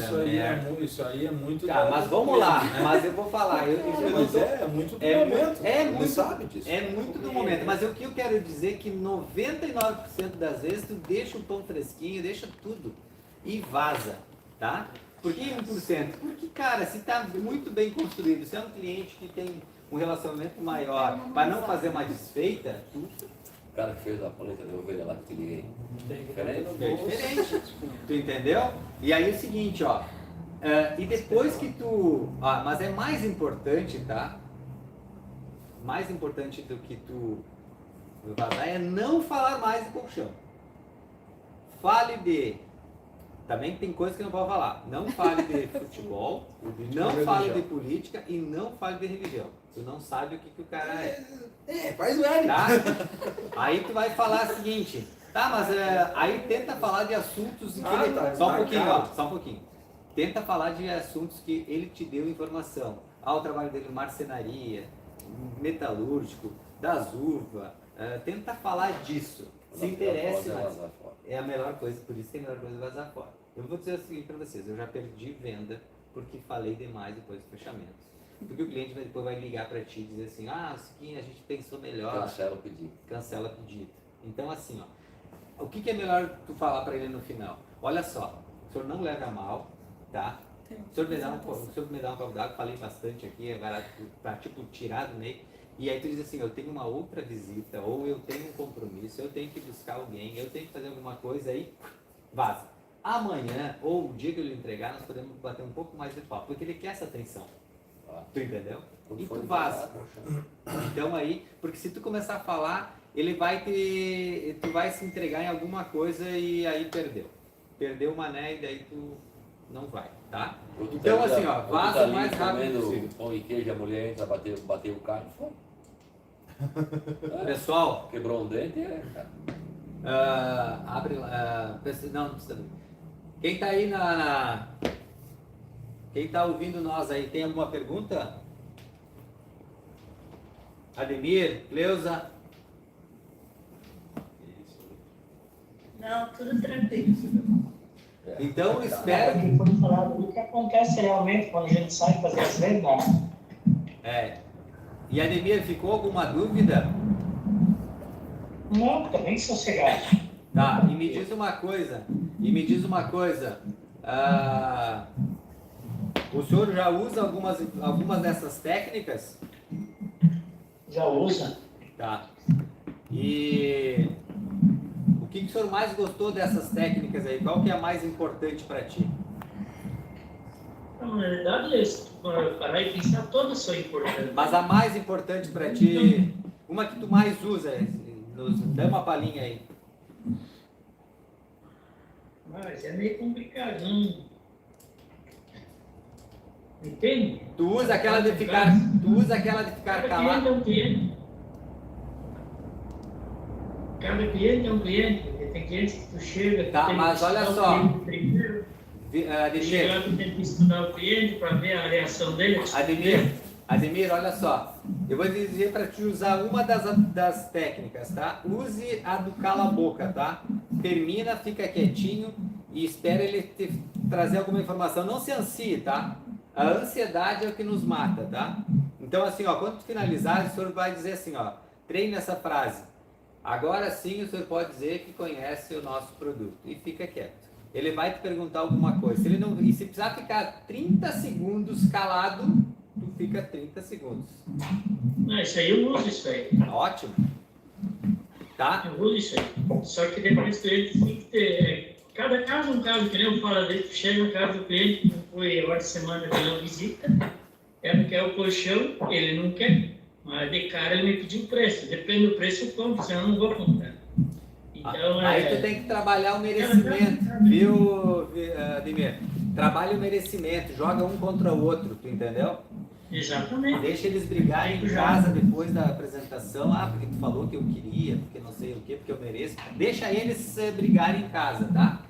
isso aí é muito... Tá, mas vamos lá, mas eu vou falar. É muito do momento, muito, sabe disso. É muito do momento, mas o que eu quero dizer é que 99% das vezes tu deixa o pão fresquinho, deixa tudo e vaza, tá? Por que 1%? Porque, cara, se tá muito bem construído, se é um cliente que tem um relacionamento maior, para não fazer uma desfeita, O cara que fez a paleta de ovelha lá que te liguei. é diferente. Tu entendeu? E aí é o seguinte, e depois que tu... mas é mais importante, tá? Mais importante do que tu vazar é não falar mais de colchão. Fale de Também tem coisa que não pode falar. Não fale de futebol, não fale de política e não fale de religião. Tu não sabe o que o cara é. Faz merda. Tá? Aí tu vai falar o seguinte, tá, mas aí tenta falar de assuntos em que ele... tá, Só um tá, pouquinho, cara. ó, só um pouquinho. Tenta falar de assuntos que ele te deu informação. O trabalho dele em marcenaria, metalúrgico, das uvas. Tenta falar disso. Se interesse mais. É a melhor coisa, por isso que é a melhor coisa vazar fora. Eu vou dizer o seguinte para vocês, eu já perdi venda porque falei demais depois do fechamento. Porque o cliente depois vai ligar para ti e dizer assim, o seguinte, a gente pensou melhor. Cancela o pedido. Cancela o pedido. Então assim, ó, o que é melhor tu falar para ele no final? Olha só, o senhor não leva a mal, tá? O senhor me dá um copo d'água, falei bastante aqui, para tipo tirar do meio. E aí tu diz assim, eu tenho uma outra visita, ou eu tenho um compromisso, eu tenho que buscar alguém, eu tenho que fazer alguma coisa, aí vaza. Amanhã, ou o dia que eu lhe entregar, nós podemos bater um pouco mais de papo, porque ele quer essa atenção. Tu entendeu? E tu vaza. Então aí, porque se tu começar a falar, ele vai tu vai se entregar em alguma coisa e aí perdeu. Perdeu o mané e daí tu não vai, tá? Então assim, ó, vaza o mais rápido possível. Pão e queijo, a mulher entra, bateu o carro, foi. Pessoal, Quebrou um dente, cara. abre lá. Não precisa abrir. Quem tá aí quem tá ouvindo nós aí, tem alguma pergunta? Ademir, Cleusa? Não, tudo tranquilo. Então espero que foi falado do que acontece realmente quando a gente sai fazer as vendas. E Ademir, ficou alguma dúvida? Não, também sossegado. Tá, e me diz uma coisa. O senhor já usa algumas dessas técnicas? Já usa. Tá. E o que o senhor mais gostou dessas técnicas aí? Qual que é a mais importante para ti? Na verdade, se tu parar e pensar, todas são importantes. Mas a mais importante para ti, uma que tu mais usa, dá uma palhinha aí. Mas é meio complicado, não? Entende? Tu usa aquela de ficar Cada calado. cliente é um cliente. Cada cliente é um cliente. Porque tem clientes que tu chega... Tá, tem mas que olha estudar só. o cliente primeiro. Ademir, Chegar, tu tem que estudar o cliente para ver a reação dele. Ademir, olha só. Eu vou dizer para te usar uma das técnicas, tá? Use a do cala a boca, tá? Termina, fica quietinho e espera ele te trazer alguma informação. Não se ansie, tá? A ansiedade é o que nos mata, tá? Então assim, ó, quando tu finalizar, o senhor vai dizer assim, ó, treine essa frase. Agora sim o senhor pode dizer que conhece o nosso produto e fica quieto. Ele vai te perguntar alguma coisa. E se precisar ficar 30 segundos calado, tu fica 30 segundos. Não, isso aí eu uso isso aí. Ótimo. Tá? Eu uso isso aí. Só que depois o cliente tem que ter... Cada caso é um caso, que nem eu falo dele, tu chega no caso do cliente, que foi agora de semana que não visita, ela quer o colchão, ele não quer, mas de cara ele me pediu o preço. Depende do preço eu compro, senão eu não vou comprar. Então, aí tu tem que trabalhar o merecimento, viu, Ademir? Trabalha o merecimento, joga um contra o outro, tu entendeu? Exatamente. Deixa eles brigarem em casa depois da apresentação. Porque tu falou que eu queria, porque não sei o que, porque eu mereço. Deixa eles brigarem em casa, tá?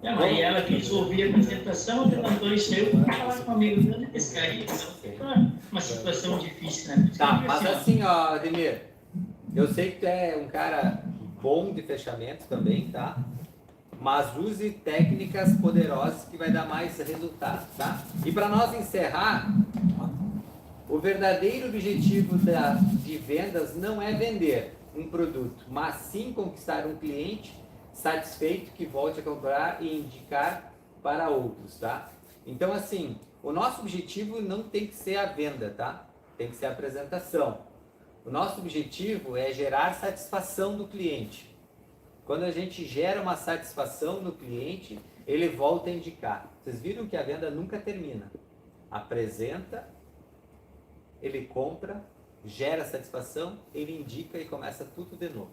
Aí ela quis ouvir a apresentação, levantou isso aí, eu vou falar com um amigo dele de pescaria. Então fica uma situação difícil, né? Tá, mas assim, ó, Ademir, eu sei que tu é um cara bom de fechamento também, tá? Mas use técnicas poderosas que vai dar mais resultado, tá? E para nós encerrar, o verdadeiro objetivo de vendas não é vender um produto, mas sim conquistar um cliente satisfeito que volte a comprar e indicar para outros, tá? Então, assim, o nosso objetivo não tem que ser a venda, tá? Tem que ser a apresentação. O nosso objetivo é gerar satisfação do cliente. Quando a gente gera uma satisfação no cliente, ele volta a indicar. Vocês viram que a venda nunca termina. Apresenta, ele compra, gera satisfação, ele indica e começa tudo de novo.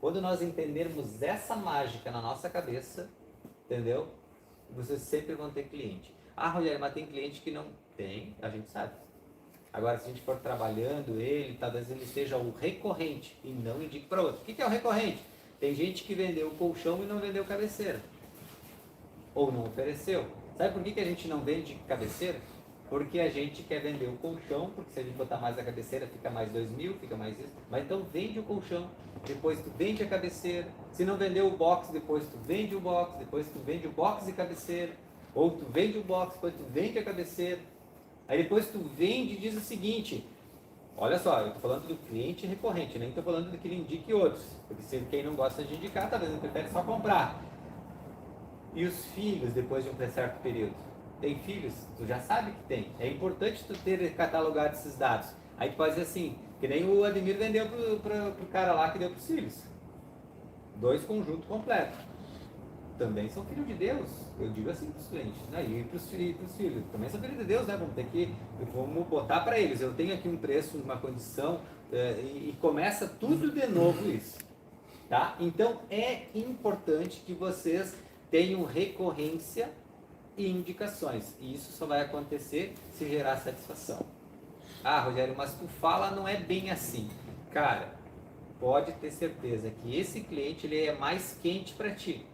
Quando nós entendermos essa mágica na nossa cabeça, entendeu? Vocês sempre vão ter cliente. Ah, Rogério, mas tem cliente que não tem, a gente sabe. Agora, se a gente for trabalhando ele, talvez ele seja o recorrente e não indique para outro. O que é o recorrente? Tem gente que vendeu o colchão e não vendeu cabeceira. Ou não ofereceu. Sabe por que a gente não vende cabeceira? Porque a gente quer vender o colchão, porque se a gente botar mais a cabeceira, fica mais 2.000, fica mais isso. Mas então vende o colchão, depois tu vende a cabeceira. Se não vendeu o box, depois tu vende o box, depois tu vende o box e cabeceira. Ou tu vende o box, depois tu vende a cabeceira. Aí depois tu vende e diz o seguinte, olha só, eu estou falando do cliente recorrente, nem estou falando do que ele indique outros. Porque se quem não gosta de indicar, talvez ele prefere só comprar. E os filhos, depois de um certo período? Tem filhos? Tu já sabe que tem. É importante tu ter catalogado esses dados. Aí tu pode dizer assim, que nem o Ademir vendeu pro cara lá que deu pros filhos. 2 conjuntos completos. Também são filhos de Deus. Eu digo assim pros clientes. Né? E pros filhos. Também são filhos de Deus, né? Vamos botar para eles. Eu tenho aqui um preço, uma condição, e começa tudo de novo isso. Tá? Então é importante que vocês tenham recorrência e indicações. E isso só vai acontecer se gerar satisfação. Ah, Rogério, mas tu fala não é bem assim. Cara, pode ter certeza que esse cliente ele é mais quente para ti.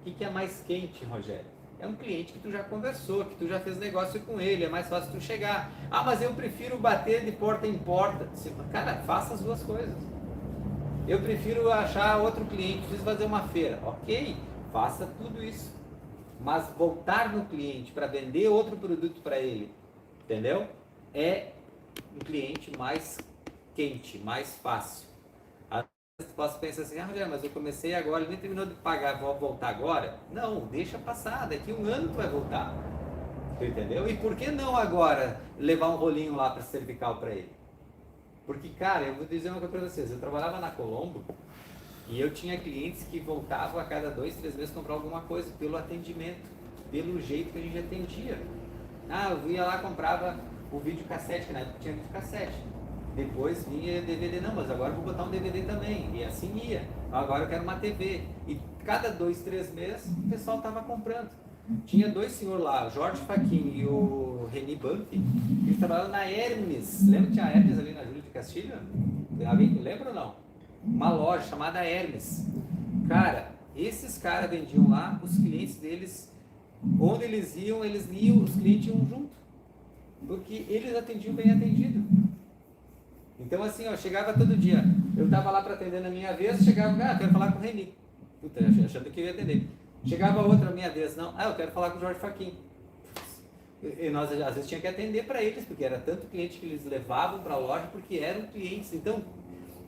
O que é mais quente, Rogério? É um cliente que tu já conversou, que tu já fez negócio com ele, é mais fácil tu chegar. Ah, mas eu prefiro bater de porta em porta. Cara, faça as duas coisas. Eu prefiro achar outro cliente, preciso fazer uma feira. Ok, faça tudo isso. Mas voltar no cliente para vender outro produto para ele, entendeu? É um cliente mais quente, mais fácil. Às vezes posso pensar assim, ah, Rogério, mas eu comecei agora, ele nem terminou de pagar, vou voltar agora? Não, deixa passar, daqui 1 ano tu vai voltar. Entendeu? E por que não agora levar um rolinho lá para cervical para ele? Porque, cara, eu vou dizer uma coisa para vocês, eu trabalhava na Colombo, e eu tinha clientes que voltavam a cada 2, 3 meses comprar alguma coisa pelo atendimento, pelo jeito que a gente atendia. Ah, eu ia lá, comprava o videocassete, que na época tinha videocassete. Depois vinha DVD, não, mas agora eu vou botar um DVD também. E assim ia. Agora eu quero uma TV. E cada 2, 3 meses o pessoal estava comprando. Tinha 2 senhores lá, o Jorge Faquin e o Reni Banff, eles trabalhavam na Hermes. Lembra que tinha a Hermes ali na Júlia de Castilho? Alguém lembra ou não? Uma loja chamada Hermes. Cara, esses caras vendiam lá, os clientes deles, onde eles iam, os clientes iam junto. Porque eles atendiam bem atendido. Então assim, eu chegava todo dia, eu tava lá para atender na minha vez, chegava, quero falar com o Reni. Puta, achando que eu ia atender. Chegava outra minha vez, não, eu quero falar com o Jorge Faquin. E nós às vezes tinha que atender para eles, porque era tanto cliente que eles levavam para a loja, porque eram clientes. Então,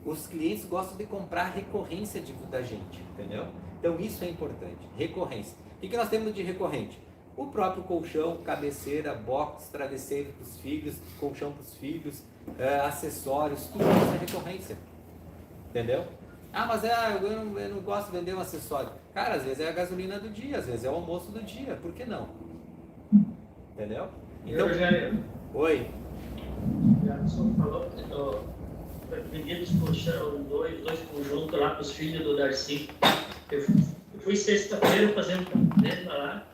os clientes gostam de comprar recorrência da gente, entendeu? Então isso é importante, recorrência. O que nós temos de recorrente? O próprio colchão, cabeceira, box, travesseiro para os filhos, colchão para os filhos, acessórios, tudo isso é recorrência, entendeu? Ah, mas eu não gosto de vender um acessório. Cara, às vezes é a gasolina do dia, às vezes é o almoço do dia, por que não? Entendeu? Então, oi. Já só falou que eu pedi dois conjuntos lá para os filhos do Darcy. Eu fui sexta-feira fazer um campeonato lá.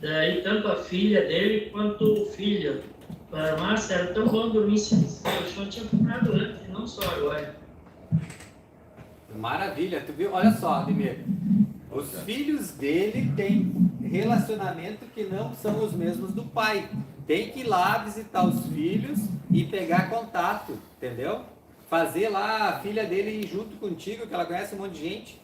Daí tanto a filha dele quanto o filho. Para Márcia era tão bom dormir se eu tinha comprado antes, não só agora. Maravilha, tu viu? Olha só, Ademir. Os filhos dele têm relacionamento que não são os mesmos do pai. Tem que ir lá visitar os filhos e pegar contato, entendeu? Fazer lá a filha dele ir junto contigo, que ela conhece um monte de gente.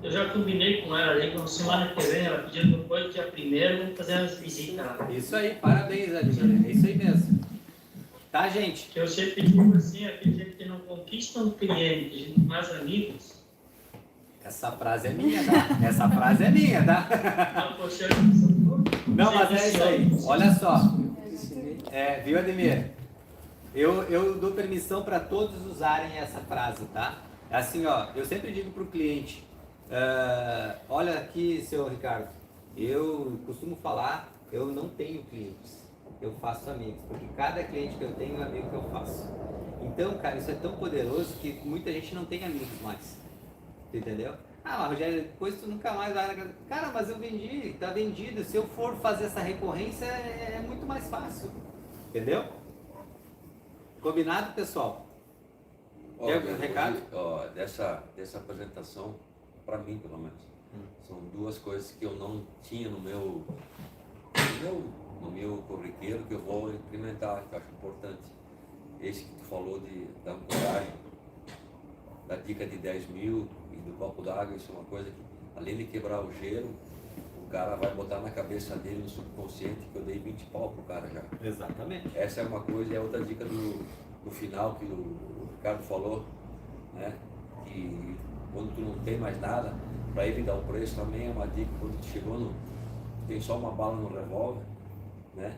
Eu já combinei com ela ali, que semana que vem ela pediu depois, dia 1º, vamos fazer umas visitas. Isso aí, parabéns, Ademir. É isso aí mesmo. Tá, gente? Eu sempre digo assim, aquele gente que não conquista um cliente, a gente faz amigos. Essa frase é minha, tá? Essa frase é minha, tá? Não, mas é isso aí. Olha só. Viu, Ademir? Eu dou permissão para todos usarem essa frase, tá? Assim, ó, eu sempre digo para o cliente, olha aqui, seu Ricardo, eu costumo falar, eu não tenho clientes. eu faço amigos, porque cada cliente que eu tenho é um amigo que eu faço. Então, cara, isso é tão poderoso que muita gente não tem amigos mais. Tu entendeu? Ah, mas Rogério, depois tu nunca mais vai na casa. Cara, mas eu vendi, tá vendido. Se eu for fazer essa recorrência, é muito mais fácil. Entendeu? Combinado, pessoal? Quer algum recado? Ó, dessa apresentação, para mim pelo menos, são duas coisas que eu não tinha no meu corriqueiro que eu vou implementar, que eu acho importante. Esse que tu falou da ancoragem, da dica de 10 mil e do copo d'água, isso é uma coisa que, além de quebrar o gelo, o cara vai botar na cabeça dele, no subconsciente, que eu dei 20 pau pro cara já. Exatamente. Essa é uma coisa, e a outra dica do final que o Ricardo falou, né? Que quando tu não tem mais nada, para ele dar o preço também é uma dica. Quando tu chegou tem só uma bala no revólver, né?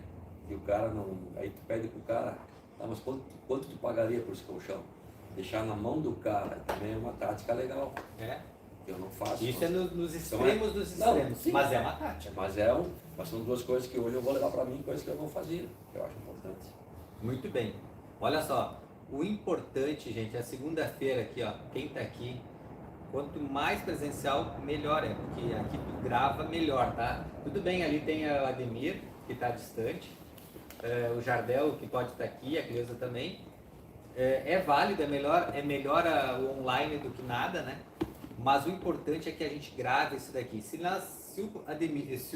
E o cara não. Aí tu pede pro cara, tá, mas quanto tu pagaria por esse colchão? Deixar na mão do cara também é uma tática legal. É. Eu não faço. Isso é nos extremos dos extremos. Sim, mas é uma tática. Mas são duas coisas que hoje eu vou levar para mim, coisas que eu não fazia, que eu acho importante. Muito bem. Olha só, o importante, gente, é a segunda-feira aqui, ó. Quem tá aqui, quanto mais presencial, melhor é, porque aqui tu grava melhor, tá? Tudo bem, ali tem o Ademir, que tá distante, o Jardel, que pode estar aqui, a Cleusa também. É válido, é melhor o online do que nada, né? Mas o importante é que a gente grave isso daqui. Se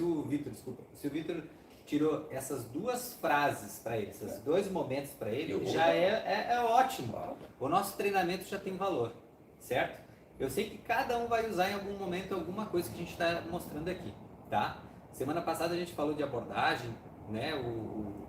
o Vitor tirou essas duas frases para ele, esses dois momentos para ele, já é ótimo. O nosso treinamento já tem valor, certo? Eu sei que cada um vai usar em algum momento alguma coisa que a gente está mostrando aqui, tá? Semana passada a gente falou de abordagem, né? O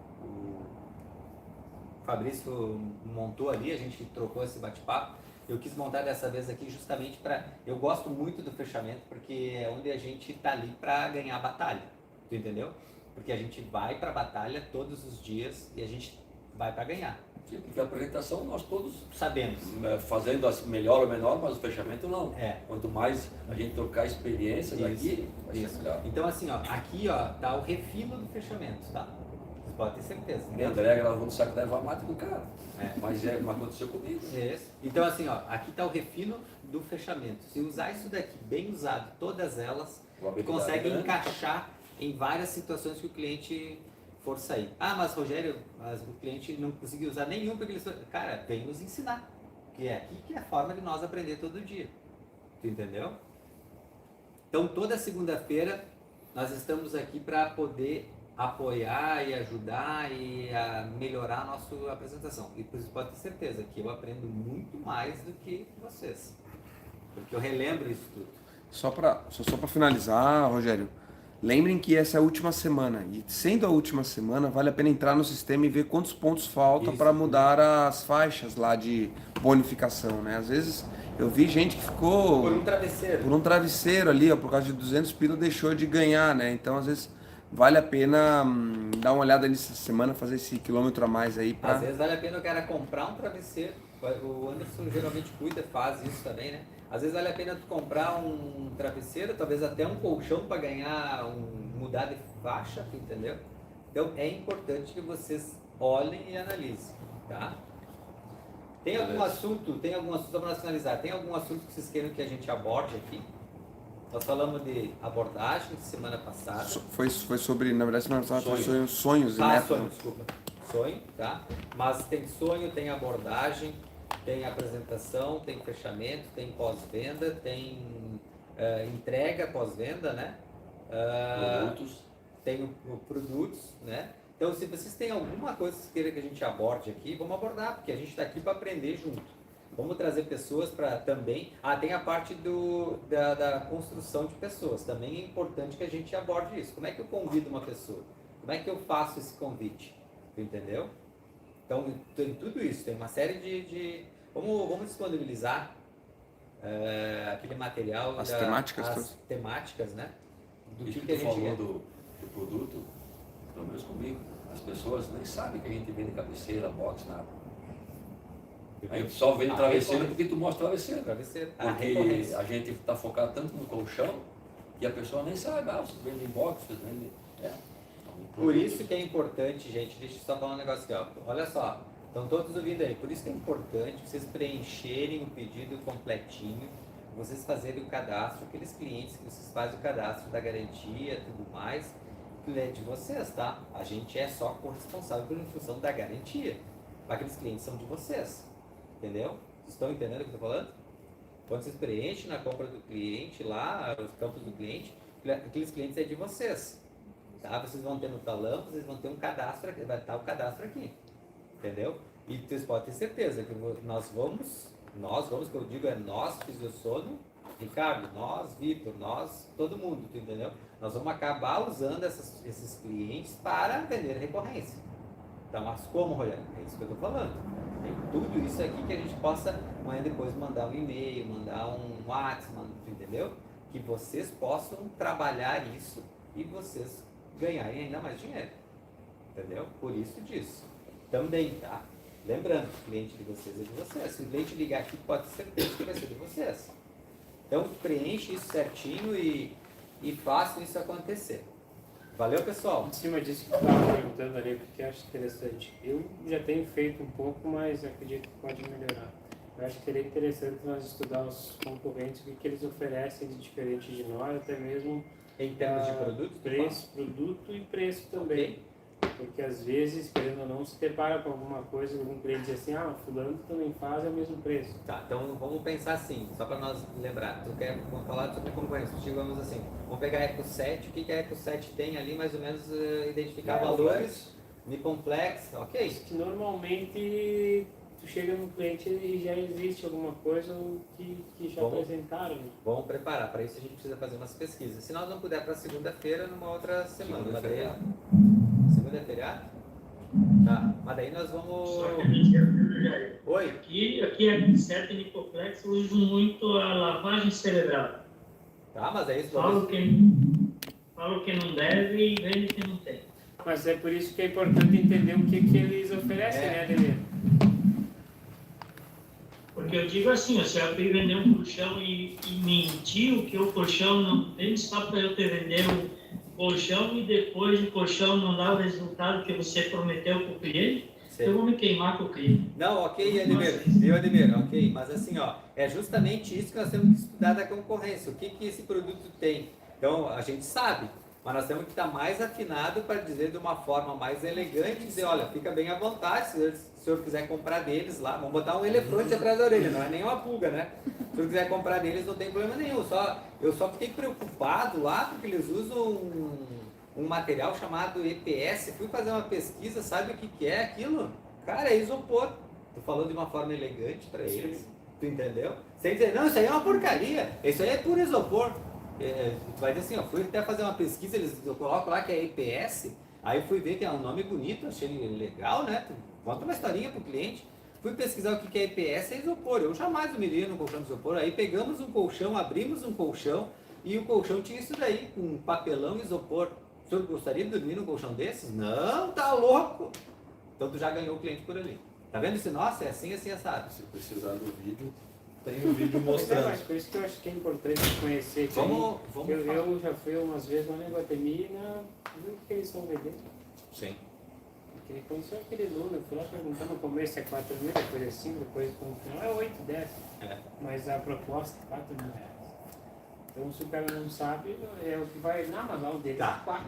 Fabrício montou ali, a gente trocou esse bate-papo. Eu quis montar dessa vez aqui justamente para... Eu gosto muito do fechamento porque é onde a gente tá ali para ganhar a batalha, tu entendeu? Porque a gente vai para a batalha todos os dias e a gente vai para ganhar. Sim, porque a apresentação nós todos sabemos. Fazendo melhor ou menor, mas o fechamento não. É. Quanto mais a gente trocar experiências aqui, vai ser melhor. Então assim, ó, aqui ó, tá o refino do fechamento, tá? Você pode ter certeza. E a André gravou no saco da Eva Mate do cara. Mas aconteceu comigo. Isso. Então assim, ó, aqui tá o refino do fechamento. Se usar isso daqui bem usado, todas elas, consegue encaixar em várias situações que o cliente for sair. Ah, mas Rogério, o cliente não conseguiu usar nenhum porque ele... Cara, vem nos ensinar. Que é aqui que é a forma de nós aprender todo dia. Tu entendeu? Então toda segunda-feira nós estamos aqui para poder apoiar e ajudar e a melhorar a nossa apresentação. E por isso pode ter certeza que eu aprendo muito mais do que vocês. Porque eu relembro isso tudo. Só para finalizar, Rogério, lembrem que essa é a última semana. E sendo a última semana, vale a pena entrar no sistema e ver quantos pontos falta para mudar as faixas lá de bonificação, né? Às vezes eu vi gente que ficou... Por um travesseiro. Por um travesseiro ali, ó, por causa de 200 pila deixou de ganhar, né? Então às vezes vale a pena dar uma olhada nessa semana, fazer esse quilômetro a mais aí. Às vezes vale a pena o cara comprar um travesseiro. O Anderson geralmente cuida, faz isso também, né? Às vezes vale a pena tu comprar um travesseiro, talvez até um colchão para ganhar, mudar de faixa, entendeu? Então é importante que vocês olhem e analisem, tá? Tem algum assunto, só para nós finalizar, tem algum assunto que vocês queiram que a gente aborde aqui? Nós falamos de abordagem semana passada. Foi sobre, na verdade, semana passada foi sonhos e metas. Sonho, desculpa. Sonho, tá? Mas tem sonho, tem abordagem, tem apresentação, tem fechamento, tem pós-venda, tem entrega pós-venda, né? Produtos. Tem produtos, né? Então, se vocês têm alguma coisa que vocês queiram que a gente aborde aqui, vamos abordar, porque a gente está aqui para aprender junto. Vamos trazer pessoas para também... tem a parte da construção de pessoas. Também é importante que a gente aborde isso. Como é que eu convido uma pessoa? Como é que eu faço esse convite? Entendeu? Então, tem tudo isso. Tem uma série de... Vamos disponibilizar aquele material... As temáticas, né? Do que a gente falou do produto, pelo menos comigo. As pessoas nem sabem que a gente vende cabeceira, box, nada. Aí só vende travesseiro porque tu mostra travesseiro. Porque a gente está focado tanto no colchão que a pessoa nem sabe, você vende box, você vende... Por isso que é importante, gente, deixa eu só falar um negócio aqui, ó. Olha só, estão todos ouvindo aí. Por isso que é importante vocês preencherem o pedido completinho, vocês fazerem o cadastro, aqueles clientes que vocês fazem o cadastro da garantia e tudo mais, que é de vocês, tá? A gente é só corresponsável por função da garantia. Aqueles clientes são de vocês, entendeu? Vocês estão entendendo o que eu estou falando? Quando vocês preenchem na compra do cliente lá, os campos do cliente, aqueles clientes é de vocês. Tá? Vocês vão ter no talão, vocês vão ter um cadastro aqui, vai estar o cadastro aqui. Entendeu? E vocês podem ter certeza que nós vamos, que eu digo é nós, Fisiosono, Ricardo, nós, Vitor, nós, todo mundo, tu entendeu? Nós vamos acabar usando esses clientes para vender recorrência. Tá, mas como, Rogério? É isso que eu estou falando. Tem tudo isso aqui que a gente possa amanhã depois mandar um e-mail, mandar um WhatsApp, entendeu? Que vocês possam trabalhar isso e vocês ganharem ainda mais dinheiro. Entendeu? Por isso disso. Também, tá? Lembrando que o cliente de vocês é de vocês. Se o cliente ligar aqui, pode ter certeza que vai ser de vocês. Então, preenche isso certinho e faça isso acontecer. Valeu, pessoal? Em cima disso que eu estava perguntando ali, porque eu acho interessante. Eu já tenho feito um pouco, mas acredito que pode melhorar. Eu acho que seria interessante nós estudar os concorrentes, o que eles oferecem de diferente de nós, até mesmo em termos de produto? Preço, produto e preço também. Okay. Porque às vezes, querendo ou não, se depara com alguma coisa, algum cliente diz assim, fulano também faz é o mesmo preço. Tá, então vamos pensar assim, só para nós lembrar, vamos falar sobre concorrência, digamos assim, vamos pegar a Eco 7, o que a Eco 7 tem ali, mais ou menos identificar valores, Nipponflex, ok? Que normalmente tu chega no cliente e já existe alguma coisa que já apresentaram. Vamos preparar, para isso a gente precisa fazer umas pesquisas, se nós não puder para segunda-feira, numa outra semana. Segunda é feriado? Tá, mas daí nós vamos... Oi? Aqui a 7 Nipponflex usa muito a lavagem cerebral. Tá, mas é isso. Falo que não deve e vende que não tem. Mas é por isso que é importante entender o que eles oferecem, né, Ademir? Porque eu digo assim, se eu vender um colchão e mentir o que o colchão não tem, só para eu te vender um colchão e depois o colchão não dá o resultado que você prometeu para o cliente, eu vou me queimar com o cliente. Não, ok, Ademir, ok, mas assim, ó, é justamente isso que nós temos que estudar da concorrência, o que esse produto tem. Então, a gente sabe, mas nós temos que estar mais afinado para dizer de uma forma mais elegante, dizer, olha, fica bem à vontade, se o senhor quiser comprar deles lá, vamos botar um elefante atrás da orelha, não é nem uma pulga, né? Se o senhor quiser comprar deles, não tem problema nenhum, eu só fiquei preocupado lá, porque eles usam um material chamado EPS, fui fazer uma pesquisa, sabe o que é aquilo? Cara, é isopor. Tô falando de uma forma elegante para eles, tu entendeu? Sem dizer, não, isso aí é uma porcaria, isso aí é puro isopor. Tu vai dizer assim, fui até fazer uma pesquisa, eu coloco lá que é EPS, aí fui ver que é um nome bonito, achei legal, né? Tu conta uma historinha pro cliente. Fui pesquisar o que é EPS, é isopor. Eu jamais dormiria num colchão de isopor. Aí pegamos um colchão, abrimos um colchão e o colchão tinha isso daí, com papelão e isopor. O senhor gostaria de dormir num colchão desses? Não, tá louco! Então tu já ganhou o cliente por ali. Tá vendo esse? Nossa, é assim, assado. Se precisar do vídeo, tem um vídeo mostrando. Mas por isso que eu acho que é importante conhecer. Eu já fui umas vezes lá na Iguatemi e viu o que eles estão vendendo. Sim. Porque conheceu aquele Lula, eu fui lá perguntando no começo é 4 mil, depois é 5, depois no final é 8, 10. Mas a proposta é 4 mil reais. Então se o cara não sabe, é o que vai na Amazon dele, tá. 4.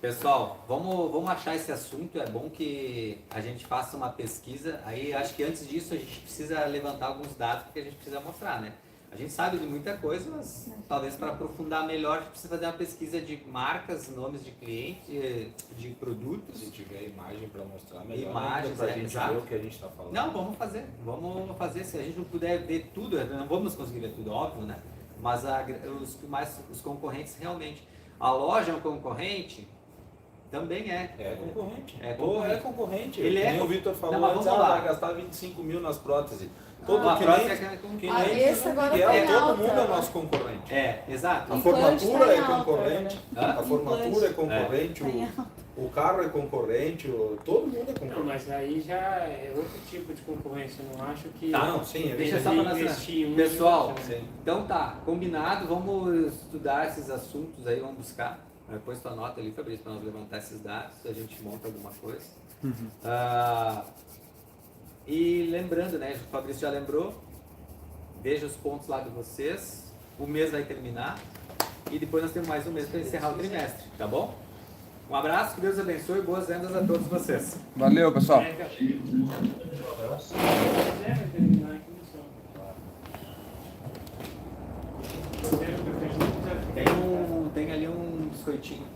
Pessoal, vamos achar esse assunto, é bom que a gente faça uma pesquisa, aí acho que antes disso a gente precisa levantar alguns dados que a gente precisa mostrar, né? A gente sabe de muita coisa, mas talvez para aprofundar melhor a gente precisa fazer uma pesquisa de marcas, nomes de clientes, de produtos. Se tiver imagem para mostrar melhor, imagens, para a gente ver o que a gente está falando. Não, vamos fazer, se a gente não puder ver tudo, não vamos conseguir ver tudo, óbvio, né? Mas os concorrentes realmente. A loja é um concorrente? Também é. É concorrente. É concorrente. É concorrente. Ele é. O Vitor falou, não, antes vai gastar 25 mil nas próteses. Todo esse agora tá todo mundo é nosso concorrente. Exato. A formatura é concorrente. A formatura é concorrente. O carro é concorrente. Todo mundo é concorrente. Não, mas aí já é outro tipo de concorrência. Eu não acho que. Tá, não, sim. Deixa só investir pessoal, então tá, combinado. Vamos estudar esses assuntos aí, vamos buscar. Põe sua nota ali, Fabrício, para nós levantar esses dados, a gente monta alguma coisa. Uhum. E lembrando, né, o Fabrício já lembrou, veja os pontos lá de vocês, o mês vai terminar e depois nós temos mais um mês para encerrar o trimestre, tá bom? Um abraço, que Deus abençoe e boas vendas a todos vocês. Valeu, pessoal. Tem ali um biscoitinho.